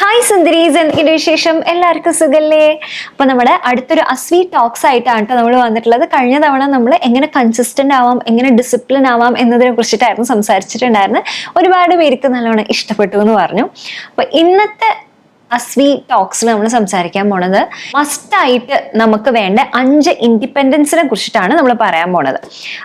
Hi സുന്ദരീസ്, എന്തൊക്കെയുണ്ട് വിശേഷം? എല്ലാവർക്കും സുഖല്ലേ? അപ്പൊ നമ്മുടെ അടുത്തൊരു അസ്വീ ടോക്സ് ആയിട്ടാണ് കേട്ടോ നമ്മൾ വന്നിട്ടുള്ളത്. കഴിഞ്ഞ തവണ നമ്മൾ എങ്ങനെ കൺസിസ്റ്റന്റ് ആവാം, എങ്ങനെ ഡിസിപ്ലിൻ ആവാം എന്നതിനെ കുറിച്ചിട്ടായിരുന്നു സംസാരിച്ചിട്ടുണ്ടായിരുന്നത്. ഒരുപാട് പേർക്ക് നല്ലോണം ഇഷ്ടപ്പെട്ടു എന്ന് പറഞ്ഞു. അപ്പൊ ഇന്നത്തെ അസ്വീ ടോക്സിൽ നമ്മൾ സംസാരിക്കാൻ പോണത് മസ്റ്റായിട്ട് നമുക്ക് വേണ്ട 5 ഇൻഡിപെൻഡൻസിനെ കുറിച്ചിട്ടാണ് നമ്മൾ പറയാൻ പോണത്.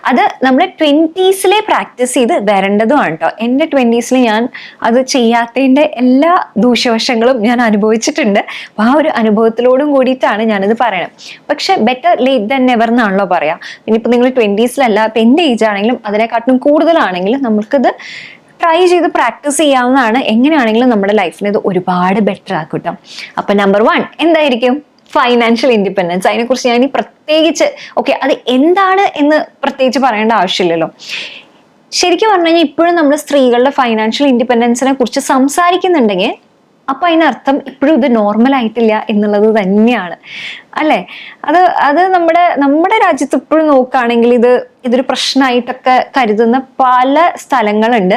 അത് നമ്മൾ 20s പ്രാക്ടീസ് ചെയ്ത് വരേണ്ടതുമാണ് കേട്ടോ. എൻ്റെ 20s ഞാൻ അത് ചെയ്യാത്തതിൻ്റെ എല്ലാ ദൂഷ്യവശങ്ങളും ഞാൻ അനുഭവിച്ചിട്ടുണ്ട്. അപ്പോൾ ആ ഒരു അനുഭവത്തിലോടും കൂടിയിട്ടാണ് ഞാനിത് പറയണം. പക്ഷെ ബെറ്റർ ലേറ്റ് ദാൻ നെവർ എന്നാണല്ലോ പറയാം. ഇനിയിപ്പോൾ നിങ്ങൾ 20s ഇപ്പം എൻ്റെ ഏജ് ആണെങ്കിലും അതിനെക്കാട്ടും കൂടുതലാണെങ്കിലും നമുക്കിത് ട്രൈ ചെയ്ത് പ്രാക്ടീസ് ചെയ്യാവുന്നതാണ്. എങ്ങനെയാണെങ്കിലും നമ്മുടെ ലൈഫിനെ ഇത് ഒരുപാട് ബെറ്റർ ആക്കും കേട്ടോ. അപ്പൊ നമ്പർ 1 എന്തായിരിക്കും? Financial independence. അതിനെക്കുറിച്ച് ഞാൻ പ്രത്യേകിച്ച് അത് എന്താണ് എന്ന് പ്രത്യേകിച്ച് പറയേണ്ട ആവശ്യമില്ലല്ലോ. ശരിക്കും പറഞ്ഞു കഴിഞ്ഞാൽ ഇപ്പോഴും നമ്മൾ സ്ത്രീകളുടെ ഫൈനാൻഷ്യൽ ഇൻഡിപെൻഡൻസിനെ കുറിച്ച് സംസാരിക്കുന്നുണ്ടെങ്കിൽ അപ്പൊ അതിനർത്ഥം ഇപ്പോഴും ഇത് നോർമൽ ആയിട്ടില്ല എന്നുള്ളത് തന്നെയാണ്, അല്ലെ? അത് നമ്മുടെ രാജ്യത്ത് ഇപ്പോഴും നോക്കുകയാണെങ്കിൽ ഇതൊരു പ്രശ്നമായിട്ടൊക്കെ കരുതുന്ന പല സ്ഥലങ്ങളുണ്ട്.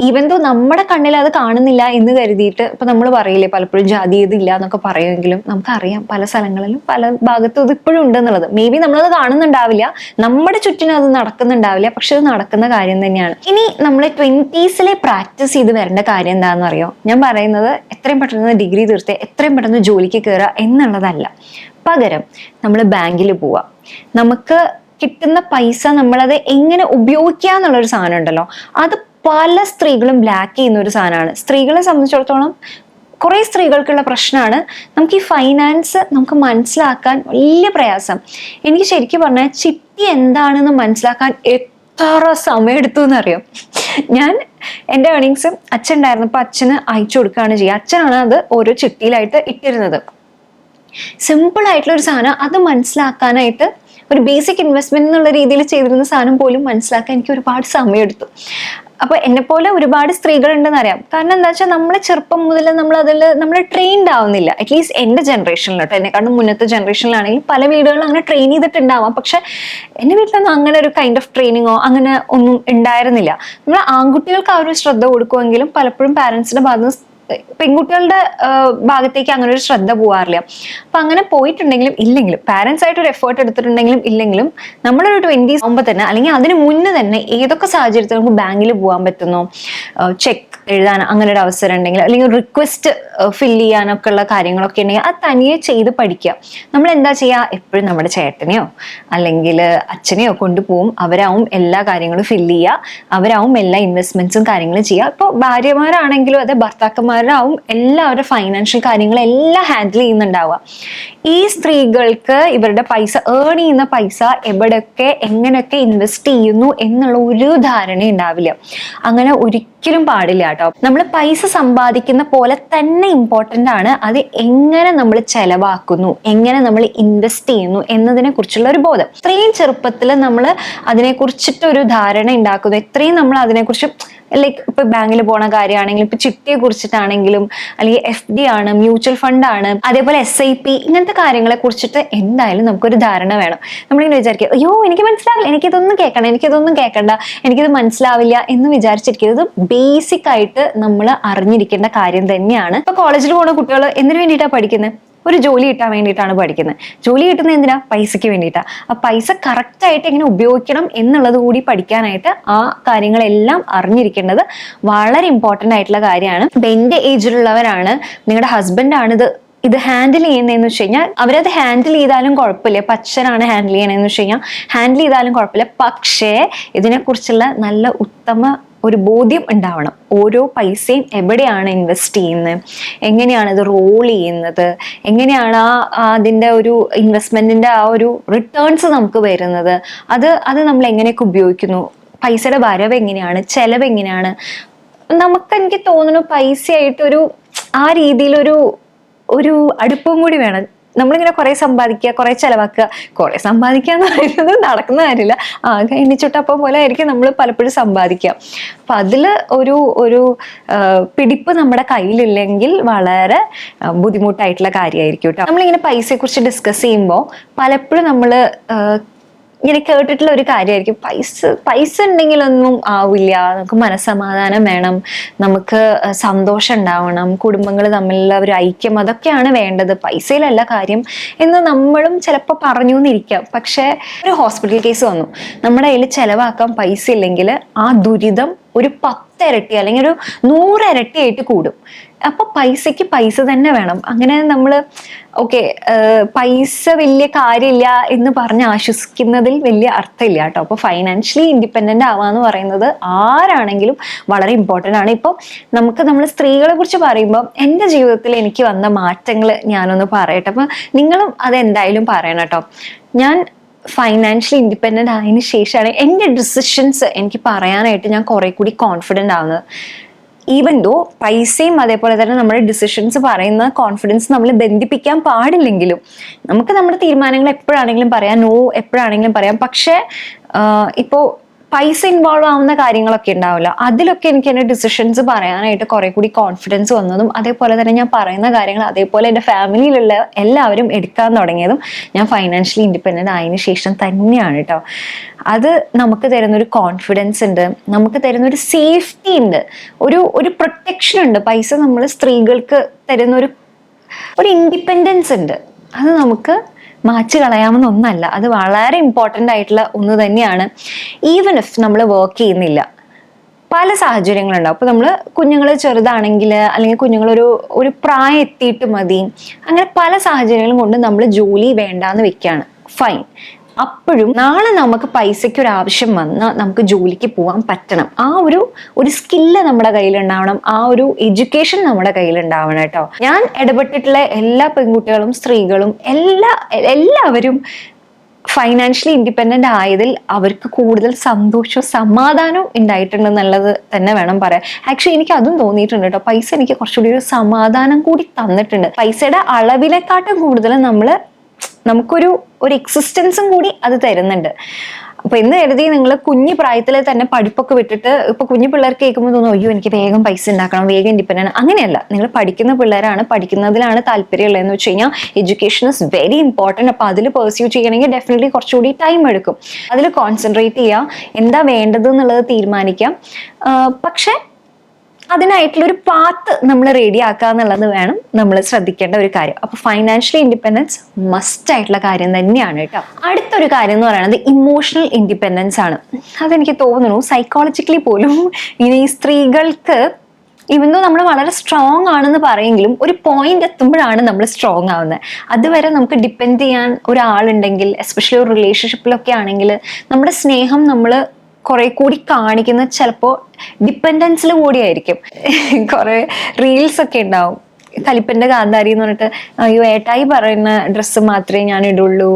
ഈവൻ ദോ നമ്മുടെ കണ്ണിൽ അത് കാണുന്നില്ല എന്ന് കരുതിയിട്ട് ഇപ്പൊ നമ്മൾ പറയില്ലേ പലപ്പോഴും ജാതീയത ഇല്ല എന്നൊക്കെ പറയുമെങ്കിലും നമുക്കറിയാം പല സ്ഥലങ്ങളിലും പല ഭാഗത്തും ഇത് ഇപ്പോഴും ഉണ്ടെന്നുള്ളത്. മേ ബി നമ്മളത് കാണുന്നുണ്ടാവില്ല, നമ്മുടെ ചുറ്റിനും അത് നടക്കുന്നുണ്ടാവില്ല, പക്ഷെ അത് നടക്കുന്ന കാര്യം തന്നെയാണ്. ഇനി നമ്മൾ 20s പ്രാക്ടീസ് ചെയ്ത് വരേണ്ട കാര്യം എന്താണെന്ന് അറിയോ? ഞാൻ പറയുന്നത് എത്രയും പെട്ടെന്ന് ഡിഗ്രി തീർത്ത് എത്രയും പെട്ടെന്ന് ജോലിക്ക് കയറുക എന്നുള്ളതല്ല. പകരം നമ്മൾ ബാങ്കിൽ പോവുക. നമുക്ക് കിട്ടുന്ന പൈസ നമ്മളത് എങ്ങനെ ഉപയോഗിക്കുക എന്നുള്ളൊരു സാധനം ഉണ്ടല്ലോ, അത് പല സ്ത്രീകളും ലാക്ക് ചെയ്യുന്ന ഒരു സാധനമാണ്. സ്ത്രീകളെ സംബന്ധിച്ചിടത്തോളം കുറെ സ്ത്രീകൾക്കുള്ള പ്രശ്നമാണ് നമുക്ക് ഈ ഫൈനാൻസ് നമുക്ക് മനസ്സിലാക്കാൻ വലിയ പ്രയാസം. എനിക്ക് ശരിക്കും പറഞ്ഞാൽ ചിട്ടി എന്താണെന്ന് മനസ്സിലാക്കാൻ എത്ര സമയം എടുത്തു എന്നറിയാം. ഞാൻ എൻ്റെ ഏർണിങ്സും അച്ഛൻ ഉണ്ടായിരുന്നപ്പോൾ അച്ഛന് അയച്ചു കൊടുക്കുകയാണ് ചെയ്യുക. അച്ഛനാണ് അത് ഓരോ ചിട്ടിയിലായിട്ട് ഇട്ടിരുന്നത്. സിമ്പിൾ ആയിട്ടുള്ള ഒരു സാധനം അത് മനസ്സിലാക്കാനായിട്ട് ഒരു ബേസിക് ഇൻവെസ്റ്റ്മെന്റ് എന്നുള്ള രീതിയിൽ ചെയ്തിരുന്ന സാധനം പോലും മനസ്സിലാക്കാൻ എനിക്ക് ഒരുപാട് സമയമെടുത്തു. അപ്പൊ എന്നെ പോലെ ഒരുപാട് സ്ത്രീകളുണ്ടെന്ന് അറിയാം. കാരണം എന്താ വെച്ചാൽ നമ്മളെ ചെറുപ്പം മുതൽ നമ്മൾ ട്രെയിൻഡ് ആവുന്നില്ല. അറ്റ്ലീസ്റ്റ് എൻ്റെ ജനറേഷനിൽ കേട്ടോ, എന്നെക്കാളും മുന്നത്തെ ജനറേഷനിലാണെങ്കിൽ പല വീടുകളിലും അങ്ങനെ ട്രെയിൻ ചെയ്തിട്ടുണ്ടാവാം. പക്ഷെ എൻ്റെ വീട്ടിലൊന്നും അങ്ങനെ ഒരു കൈൻഡ് ഓഫ് ട്രെയിനിങ്ങോ അങ്ങനെ ഒന്നും ഉണ്ടായിരുന്നില്ല. നമ്മൾ ആൺകുട്ടികൾക്ക് ആ ഒരു ശ്രദ്ധ കൊടുക്കുമെങ്കിലും പലപ്പോഴും പാരൻസിന്റെ ഭാഗത്ത് പെൺകുട്ടികളുടെ ഭാഗത്തേക്ക് അങ്ങനെ ഒരു ശ്രദ്ധ പോകാറില്ല. അപ്പൊ അങ്ങനെ പോയിട്ടുണ്ടെങ്കിലും ഇല്ലെങ്കിലും പാരന്റ്സ് ആയിട്ട് ഒരു എഫേർട്ട് എടുത്തിട്ടുണ്ടെങ്കിലും ഇല്ലെങ്കിലും നമ്മളൊരു 20s ആകുമ്പോൾ തന്നെ അല്ലെങ്കിൽ അതിന് മുന്നേ തന്നെ ഏതൊക്കെ സാഹചര്യത്തിൽ നമുക്ക് ബാങ്കിൽ പോകാൻ പറ്റുന്നോ, ചെക്ക് എഴുതാൻ അങ്ങനെ ഒരു അവസരം ഉണ്ടെങ്കിൽ അല്ലെങ്കിൽ റിക്വസ്റ്റ് ഫില്ല് ചെയ്യാനൊക്കെ ഉള്ള കാര്യങ്ങളൊക്കെ ഉണ്ടെങ്കിൽ അത് തനിയെ ചെയ്ത് പഠിക്കുക. നമ്മൾ എന്താ ചെയ്യുക? എപ്പോഴും നമ്മുടെ ചേട്ടനെയോ അല്ലെങ്കിൽ അച്ഛനെയോ കൊണ്ടുപോകും. അവരാവും എല്ലാ കാര്യങ്ങളും ഫില്ല് ചെയ്യുക, അവരാവും എല്ലാ ഇൻവെസ്റ്റ്മെന്റ്സും കാര്യങ്ങളും ചെയ്യുക. ഇപ്പോൾ ഭാര്യമാരാണെങ്കിലും അതെ ഭർത്താക്കന്മാരാവും എല്ലാവരുടെ ഫൈനാൻഷ്യൽ കാര്യങ്ങളെല്ലാം ഹാൻഡിൽ ചെയ്യുന്നുണ്ടാവുക. ഈ സ്ത്രീകൾക്ക് ഇവരുടെ പൈസ ഏൺ ചെയ്യുന്ന പൈസ എവിടെയൊക്കെ എങ്ങനെയൊക്കെ ഇൻവെസ്റ്റ് ചെയ്യുന്നു എന്നുള്ള ഒരു ധാരണ ഉണ്ടാവില്ല. അങ്ങനെ ഒരിക്കലും പാടില്ല കേട്ടോ. നമ്മൾ പൈസ സമ്പാദിക്കുന്ന പോലെ തന്നെ ഇമ്പോർട്ടൻ്റ് ആണ് അത് എങ്ങനെ നമ്മൾ ചെലവാക്കുന്നു, എങ്ങനെ നമ്മൾ ഇൻവെസ്റ്റ് ചെയ്യുന്നു എന്നതിനെ കുറിച്ചുള്ള ഒരു ബോധം. ഇത്രയും ചെറുപ്പത്തിൽ നമ്മൾ അതിനെക്കുറിച്ചിട്ട് ഒരു ധാരണ ഉണ്ടാക്കുന്നു. എത്രയും നമ്മൾ അതിനെക്കുറിച്ച് ലൈക്ക് ഇപ്പൊ ബാങ്കിൽ പോണ കാര്യമാണെങ്കിലും ഇപ്പൊ ചിട്ടിയെ കുറിച്ചിട്ടാണെങ്കിലും അല്ലെങ്കിൽ FD ആണ്, മ്യൂച്വൽ ഫണ്ട് ആണ്, അതേപോലെ SIP ഇങ്ങനത്തെ കാര്യങ്ങളെ കുറിച്ചിട്ട് എന്തായാലും നമുക്കൊരു ധാരണ വേണം. നമ്മളിങ്ങനെ വിചാരിക്കുക അയ്യോ എനിക്ക് മനസ്സിലാവില്ല, എനിക്കിതൊന്നും കേൾക്കണ്ട, എനിക്കിത് മനസ്സിലാവില്ല എന്ന് വിചാരിച്ചിരിക്കുന്നത് ബേസിക് ആയിട്ട് നമ്മൾ അറിഞ്ഞിരിക്കേണ്ട കാര്യം തന്നെയാണ്. ഇപ്പൊ കോളേജിൽ പോണ കുട്ടികൾ എന്തിനു വേണ്ടിയിട്ടാണ് പഠിക്കുന്നത്? ഒരു ജോലി കിട്ടാൻ വേണ്ടിയിട്ടാണ് പഠിക്കുന്നത്. ജോലി കിട്ടുന്നത് എന്തിനാ? പൈസയ്ക്ക് വേണ്ടിയിട്ടാണ്. ആ പൈസ കറക്റ്റ് ആയിട്ട് എങ്ങനെ ഉപയോഗിക്കണം എന്നുള്ളത് കൂടി പഠിക്കാനായിട്ട് ആ കാര്യങ്ങളെല്ലാം അറിഞ്ഞിരിക്കേണ്ടത് വളരെ ഇമ്പോർട്ടൻ്റ് ആയിട്ടുള്ള കാര്യമാണ്. ഇപ്പൊ എൻ്റെ ഏജിലുള്ളവരാണ്, നിങ്ങളുടെ ഹസ്ബൻഡ് ആണ് ഇത് ഹാൻഡിൽ ചെയ്യുന്നതെന്ന് വെച്ച് കഴിഞ്ഞാൽ അവരത് ഹാൻഡിൽ ചെയ്താലും കുഴപ്പമില്ല. ഇപ്പൊ അച്ഛനാണ് ഹാൻഡിൽ ചെയ്യണമെന്ന് വെച്ച് കഴിഞ്ഞാൽ ഹാൻഡിൽ ചെയ്താലും കുഴപ്പമില്ല. പക്ഷേ ഇതിനെക്കുറിച്ചുള്ള നല്ല ഉത്തമ ഒരു ബോധ്യം ഉണ്ടാവണം. ഓരോ പൈസയും എവിടെയാണ് ഇൻവെസ്റ്റ് ചെയ്യുന്നത്, എങ്ങനെയാണ് ഇത് റോൾ ചെയ്യുന്നത്, എങ്ങനെയാണ് അതിൻ്റെ ഒരു ഇൻവെസ്റ്റ്മെന്റിന്റെ ആ ഒരു റിട്ടേൺസ് നമുക്ക് വരുന്നത്, അത് നമ്മൾ എങ്ങനെയൊക്കെ ഉപയോഗിക്കുന്നു, പൈസയുടെ വരവ് എങ്ങനെയാണ്, ചെലവ് എങ്ങനെയാണ്. എനിക്ക് തോന്നുന്നു പൈസയായിട്ടൊരു ആ രീതിയിലൊരു അടുപ്പം കൂടി വേണം. നമ്മളിങ്ങനെ കുറെ സമ്പാദിക്കുക, കുറെ ചെലവാക്കുക. കുറെ സമ്പാദിക്കുക എന്ന് പറയുന്നത് നടക്കുന്ന കാര്യമില്ല. ആകെ എണ്ണിച്ചുട്ടപ്പം പോലെ ആയിരിക്കും നമ്മൾ പലപ്പോഴും സമ്പാദിക്കുക. അപ്പൊ അതിൽ ഒരു പിടിപ്പ് നമ്മുടെ കയ്യിലില്ലെങ്കിൽ വളരെ ബുദ്ധിമുട്ടായിട്ടുള്ള കാര്യമായിരിക്കും കേട്ടോ. നമ്മളിങ്ങനെ പൈസയെ കുറിച്ച് ഡിസ്കസ് ചെയ്യുമ്പോൾ പലപ്പോഴും നമ്മൾ ഇങ്ങനെ കേട്ടിട്ടുള്ള ഒരു കാര്യമായിരിക്കും, പൈസ ഉണ്ടെങ്കിലൊന്നും ആവില്ല, നമുക്ക് മനസ്സമാധാനം വേണം, നമുക്ക് സന്തോഷം ഉണ്ടാവണം, കുടുംബങ്ങൾ തമ്മിലുള്ള ഒരു ഐക്യം, അതൊക്കെയാണ് വേണ്ടത്, പൈസയിലല്ല കാര്യം എന്ന് നമ്മളും ചിലപ്പോൾ പറഞ്ഞു എന്നിരിക്കാം. പക്ഷെ ഒരു ഹോസ്പിറ്റൽ കേസ് വന്നു, നമ്മുടെ കയ്യിൽ ചെലവാക്കാൻ പൈസ ഇല്ലെങ്കിൽ ആ ദുരിതം ഒരു 10 ഇരട്ടി അല്ലെങ്കിൽ ഒരു 100 ഇരട്ടിയായിട്ട് കൂടും. അപ്പൊ പൈസക്ക് പൈസ തന്നെ വേണം. അങ്ങനെ നമ്മൾ ഓക്കെ, പൈസ വലിയ കാര്യമില്ല എന്ന് പറഞ്ഞ് ആശ്വസിക്കുന്നതിൽ വലിയ അർത്ഥമില്ല കേട്ടോ. അപ്പൊ ഫൈനാൻഷ്യലി ഇൻഡിപെൻഡന്റ് ആവാന്ന് പറയുന്നത് ആരാണെങ്കിലും വളരെ ഇമ്പോർട്ടൻ്റ് ആണ്. ഇപ്പൊ നമ്മൾ സ്ത്രീകളെ കുറിച്ച് പറയുമ്പോൾ എൻ്റെ ജീവിതത്തിൽ എനിക്ക് വന്ന മാറ്റങ്ങൾ ഞാനൊന്ന് പറയട്ടെ. അപ്പൊ നിങ്ങളും അതെന്തായാലും പറയണം കേട്ടോ. ഞാൻ ഫൈനാൻഷ്യലി ഇൻഡിപെൻഡന്റ് ആയതിനു ശേഷമാണ് എൻ്റെ ഡിസിഷൻസ് എനിക്ക് പറയാനായിട്ട് ഞാൻ കുറെ കൂടി കോൺഫിഡൻ്റ് ആവുന്നത്. ഈവൻ ദോ പൈസയും അതേപോലെ തന്നെ നമ്മുടെ ഡിസിഷൻസ് പറയുന്ന കോൺഫിഡൻസ് നമ്മൾ ബന്ധിപ്പിക്കാൻ പാടില്ലെങ്കിലും നമുക്ക് നമ്മുടെ തീരുമാനങ്ങൾ എപ്പോഴാണെങ്കിലും പറയാം, നോ എപ്പോഴാണെങ്കിലും പറയാം. പക്ഷെ ഇപ്പോൾ പൈസ ഇൻവോൾവ് ആവുന്ന കാര്യങ്ങളൊക്കെ ഉണ്ടാവില്ല, അതിലൊക്കെ എനിക്ക് എൻ്റെ ഡിസിഷൻസ് പറയാനായിട്ട് കുറെ കൂടി കോൺഫിഡൻസ് വന്നതും അതേപോലെ തന്നെ ഞാൻ പറയുന്ന കാര്യങ്ങൾ അതേപോലെ എൻ്റെ ഫാമിലിയിലുള്ള എല്ലാവരും എടുക്കാൻ തുടങ്ങിയതും ഞാൻ ഫൈനാൻഷ്യലി ഇൻഡിപെൻഡൻ്റ് ആയതിനു ശേഷം തന്നെയാണ് കേട്ടോ. അത് നമുക്ക് തരുന്നൊരു കോൺഫിഡൻസ് ഉണ്ട്, നമുക്ക് തരുന്നൊരു സേഫ്റ്റി ഉണ്ട്, ഒരു പ്രൊട്ടക്ഷൻ ഉണ്ട്. പൈസ നമ്മൾ സ്ത്രീകൾക്ക് തരുന്നൊരു ഇൻഡിപെൻഡൻസ് ഉണ്ട്. അത് നമുക്ക് മാറ്റി കളയാമെന്ന ഒന്നല്ല, അത് വളരെ ഇമ്പോർട്ടൻ്റ് ആയിട്ടുള്ള ഒന്ന് തന്നെയാണ്. ഈവൻ ഇഫ് നമ്മൾ വർക്ക് ചെയ്യുന്നില്ല, പല സാഹചര്യങ്ങളുണ്ടാവും. അപ്പോൾ നമ്മൾ കുഞ്ഞുങ്ങൾ ചെറുതാണെങ്കിൽ അല്ലെങ്കിൽ കുഞ്ഞുങ്ങളൊരു പ്രായം എത്തിയിട്ട് മതി, അങ്ങനെ പല സാഹചര്യങ്ങളും കൊണ്ട് നമ്മൾ ജോലി വേണ്ടാന്ന് വെക്കുകയാണ്, ഫൈൻ. അപ്പോഴും നാളെ നമുക്ക് പൈസയ്ക്ക് ഒരു ആവശ്യം വന്നാൽ നമുക്ക് ജോലിക്ക് പോകാൻ പറ്റണം. ആ ഒരു സ്കില്ല് നമ്മുടെ കയ്യിലുണ്ടാവണം, ആ ഒരു എഡ്യൂക്കേഷൻ നമ്മുടെ കയ്യിലുണ്ടാവണം കേട്ടോ. ഞാൻ ഇടപെട്ടിട്ടുള്ള എല്ലാ പെൺകുട്ടികളും സ്ത്രീകളും എല്ലാവരും ഫൈനാൻഷ്യലി ഇൻഡിപെൻഡന്റ് ആയതിൽ അവർക്ക് കൂടുതൽ സന്തോഷവും സമാധാനവും ഉണ്ടായിട്ടുണ്ടെന്നുള്ളത് തന്നെ വേണം പറയാൻ. ആക്ച്വലി എനിക്ക് അതും തോന്നിയിട്ടുണ്ട് കേട്ടോ. പൈസ എനിക്ക് കുറച്ചുകൂടി ഒരു സമാധാനം കൂടി തന്നിട്ടുണ്ട്. പൈസയുടെ അളവിനെക്കാട്ടും കൂടുതൽ നമുക്കൊരു എക്സിസ്റ്റൻസും കൂടി അത് തരുന്നുണ്ട്. അപ്പൊ എന്ന് കരുതി നിങ്ങൾ കുഞ്ഞു പ്രായത്തിലെ തന്നെ പഠിപ്പൊക്കെ വിട്ടിട്ട്, ഇപ്പൊ കുഞ്ഞു പിള്ളേർക്ക് കേൾക്കുമ്പോൾ തോന്നും അയ്യോ എനിക്ക് വേഗം പൈസ ഉണ്ടാക്കണം, വേഗം ഇൻഡിപെൻഡന്റ്. അങ്ങനെയല്ല, നിങ്ങൾ പഠിക്കുന്ന പിള്ളേരാണ്, പഠിക്കുന്നതിലാണ് താല്പര്യമുള്ളതെന്ന് വെച്ച് കഴിഞ്ഞാൽ എഡ്യൂക്കേഷൻ ഇസ് വെരി ഇമ്പോർട്ടൻറ്റ്. അപ്പൊ അതിൽ പെർസ്യൂ ചെയ്യണമെങ്കിൽ ഡെഫിനറ്റ്ലി കുറച്ചുകൂടി ടൈം എടുക്കും. അതിൽ കോൺസെൻട്രേറ്റ് ചെയ്യാം, എന്താ വേണ്ടത് എന്നുള്ളത് തീരുമാനിക്കാം. പക്ഷെ അതിനായിട്ടുള്ളൊരു പാത്ത് നമ്മൾ റെഡി ആക്കുക എന്നുള്ളത് വേണം നമ്മൾ ശ്രദ്ധിക്കേണ്ട ഒരു കാര്യം. അപ്പൊ ഫൈനാൻഷ്യലി ഇൻഡിപെൻഡൻസ് മസ്റ്റ് ആയിട്ടുള്ള കാര്യം തന്നെയാണ് കേട്ടോ. അടുത്തൊരു കാര്യം എന്ന് പറയുന്നത് ഇമോഷണൽ ഇൻഡിപെൻഡൻസ് ആണ്. അതെനിക്ക് തോന്നുന്നു സൈക്കോളജിക്കലി പോലും ഇനി ഈ സ്ത്രീകൾക്ക് ഇവന്നോ നമ്മൾ വളരെ സ്ട്രോങ് ആണെന്ന് പറയെങ്കിലും ഒരു പോയിന്റ് എത്തുമ്പോഴാണ് നമ്മൾ സ്ട്രോങ് ആവുന്നത്. അതുവരെ നമുക്ക് ഡിപ്പെൻഡ് ചെയ്യാൻ ഒരാളുണ്ടെങ്കിൽ, എസ്പെഷ്യലി ഒരു റിലേഷൻഷിപ്പിലൊക്കെ ആണെങ്കിൽ നമ്മുടെ സ്നേഹം നമ്മൾ കുറെ കൂടി കാണിക്കുന്ന ചിലപ്പോൾ ഡിപ്പെൻഡൻസിൽ കൂടിയായിരിക്കും. കുറെ റീൽസ് ഒക്കെ ഉണ്ടാവും, കലിപ്പന്റെ കാന്താരി എന്ന് പറഞ്ഞിട്ട്, അയ്യോ ഏട്ടായി പറയുന്ന ഡ്രസ്സ് മാത്രമേ ഞാൻ ഇടുള്ളൂ,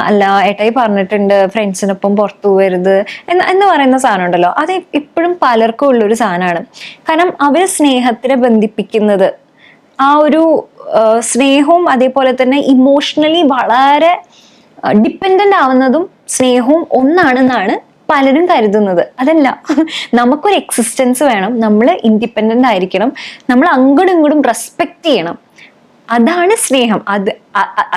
അല്ല ഏട്ടായി പറഞ്ഞിട്ടുണ്ട് ഫ്രണ്ട്സിനൊപ്പം പുറത്തു പോകരുത് എന്ന് പറയുന്ന സാധനം ഉണ്ടല്ലോ. അത് ഇപ്പോഴും പലർക്കും ഉള്ളൊരു സാധനമാണ്. കാരണം അവര് സ്നേഹത്തിനെ ബന്ധിപ്പിക്കുന്നത് ആ ഒരു സ്നേഹവും അതേപോലെ തന്നെ ഇമോഷണലി വളരെ ഡിപ്പെൻഡന്റ് ആവുന്നതും സ്നേഹവും ഒന്നാണെന്നാണ് പലരും കരുതുന്നത്. അതല്ല, നമുക്കൊരു എക്സിസ്റ്റൻസ് വേണം, നമ്മൾ ഇൻഡിപെൻഡന്റ് ആയിരിക്കണം, നമ്മൾ അങ്ങോട്ടും ഇങ്ങോട്ടും റെസ്പെക്ട് ചെയ്യണം. അതാണ് സ്നേഹം.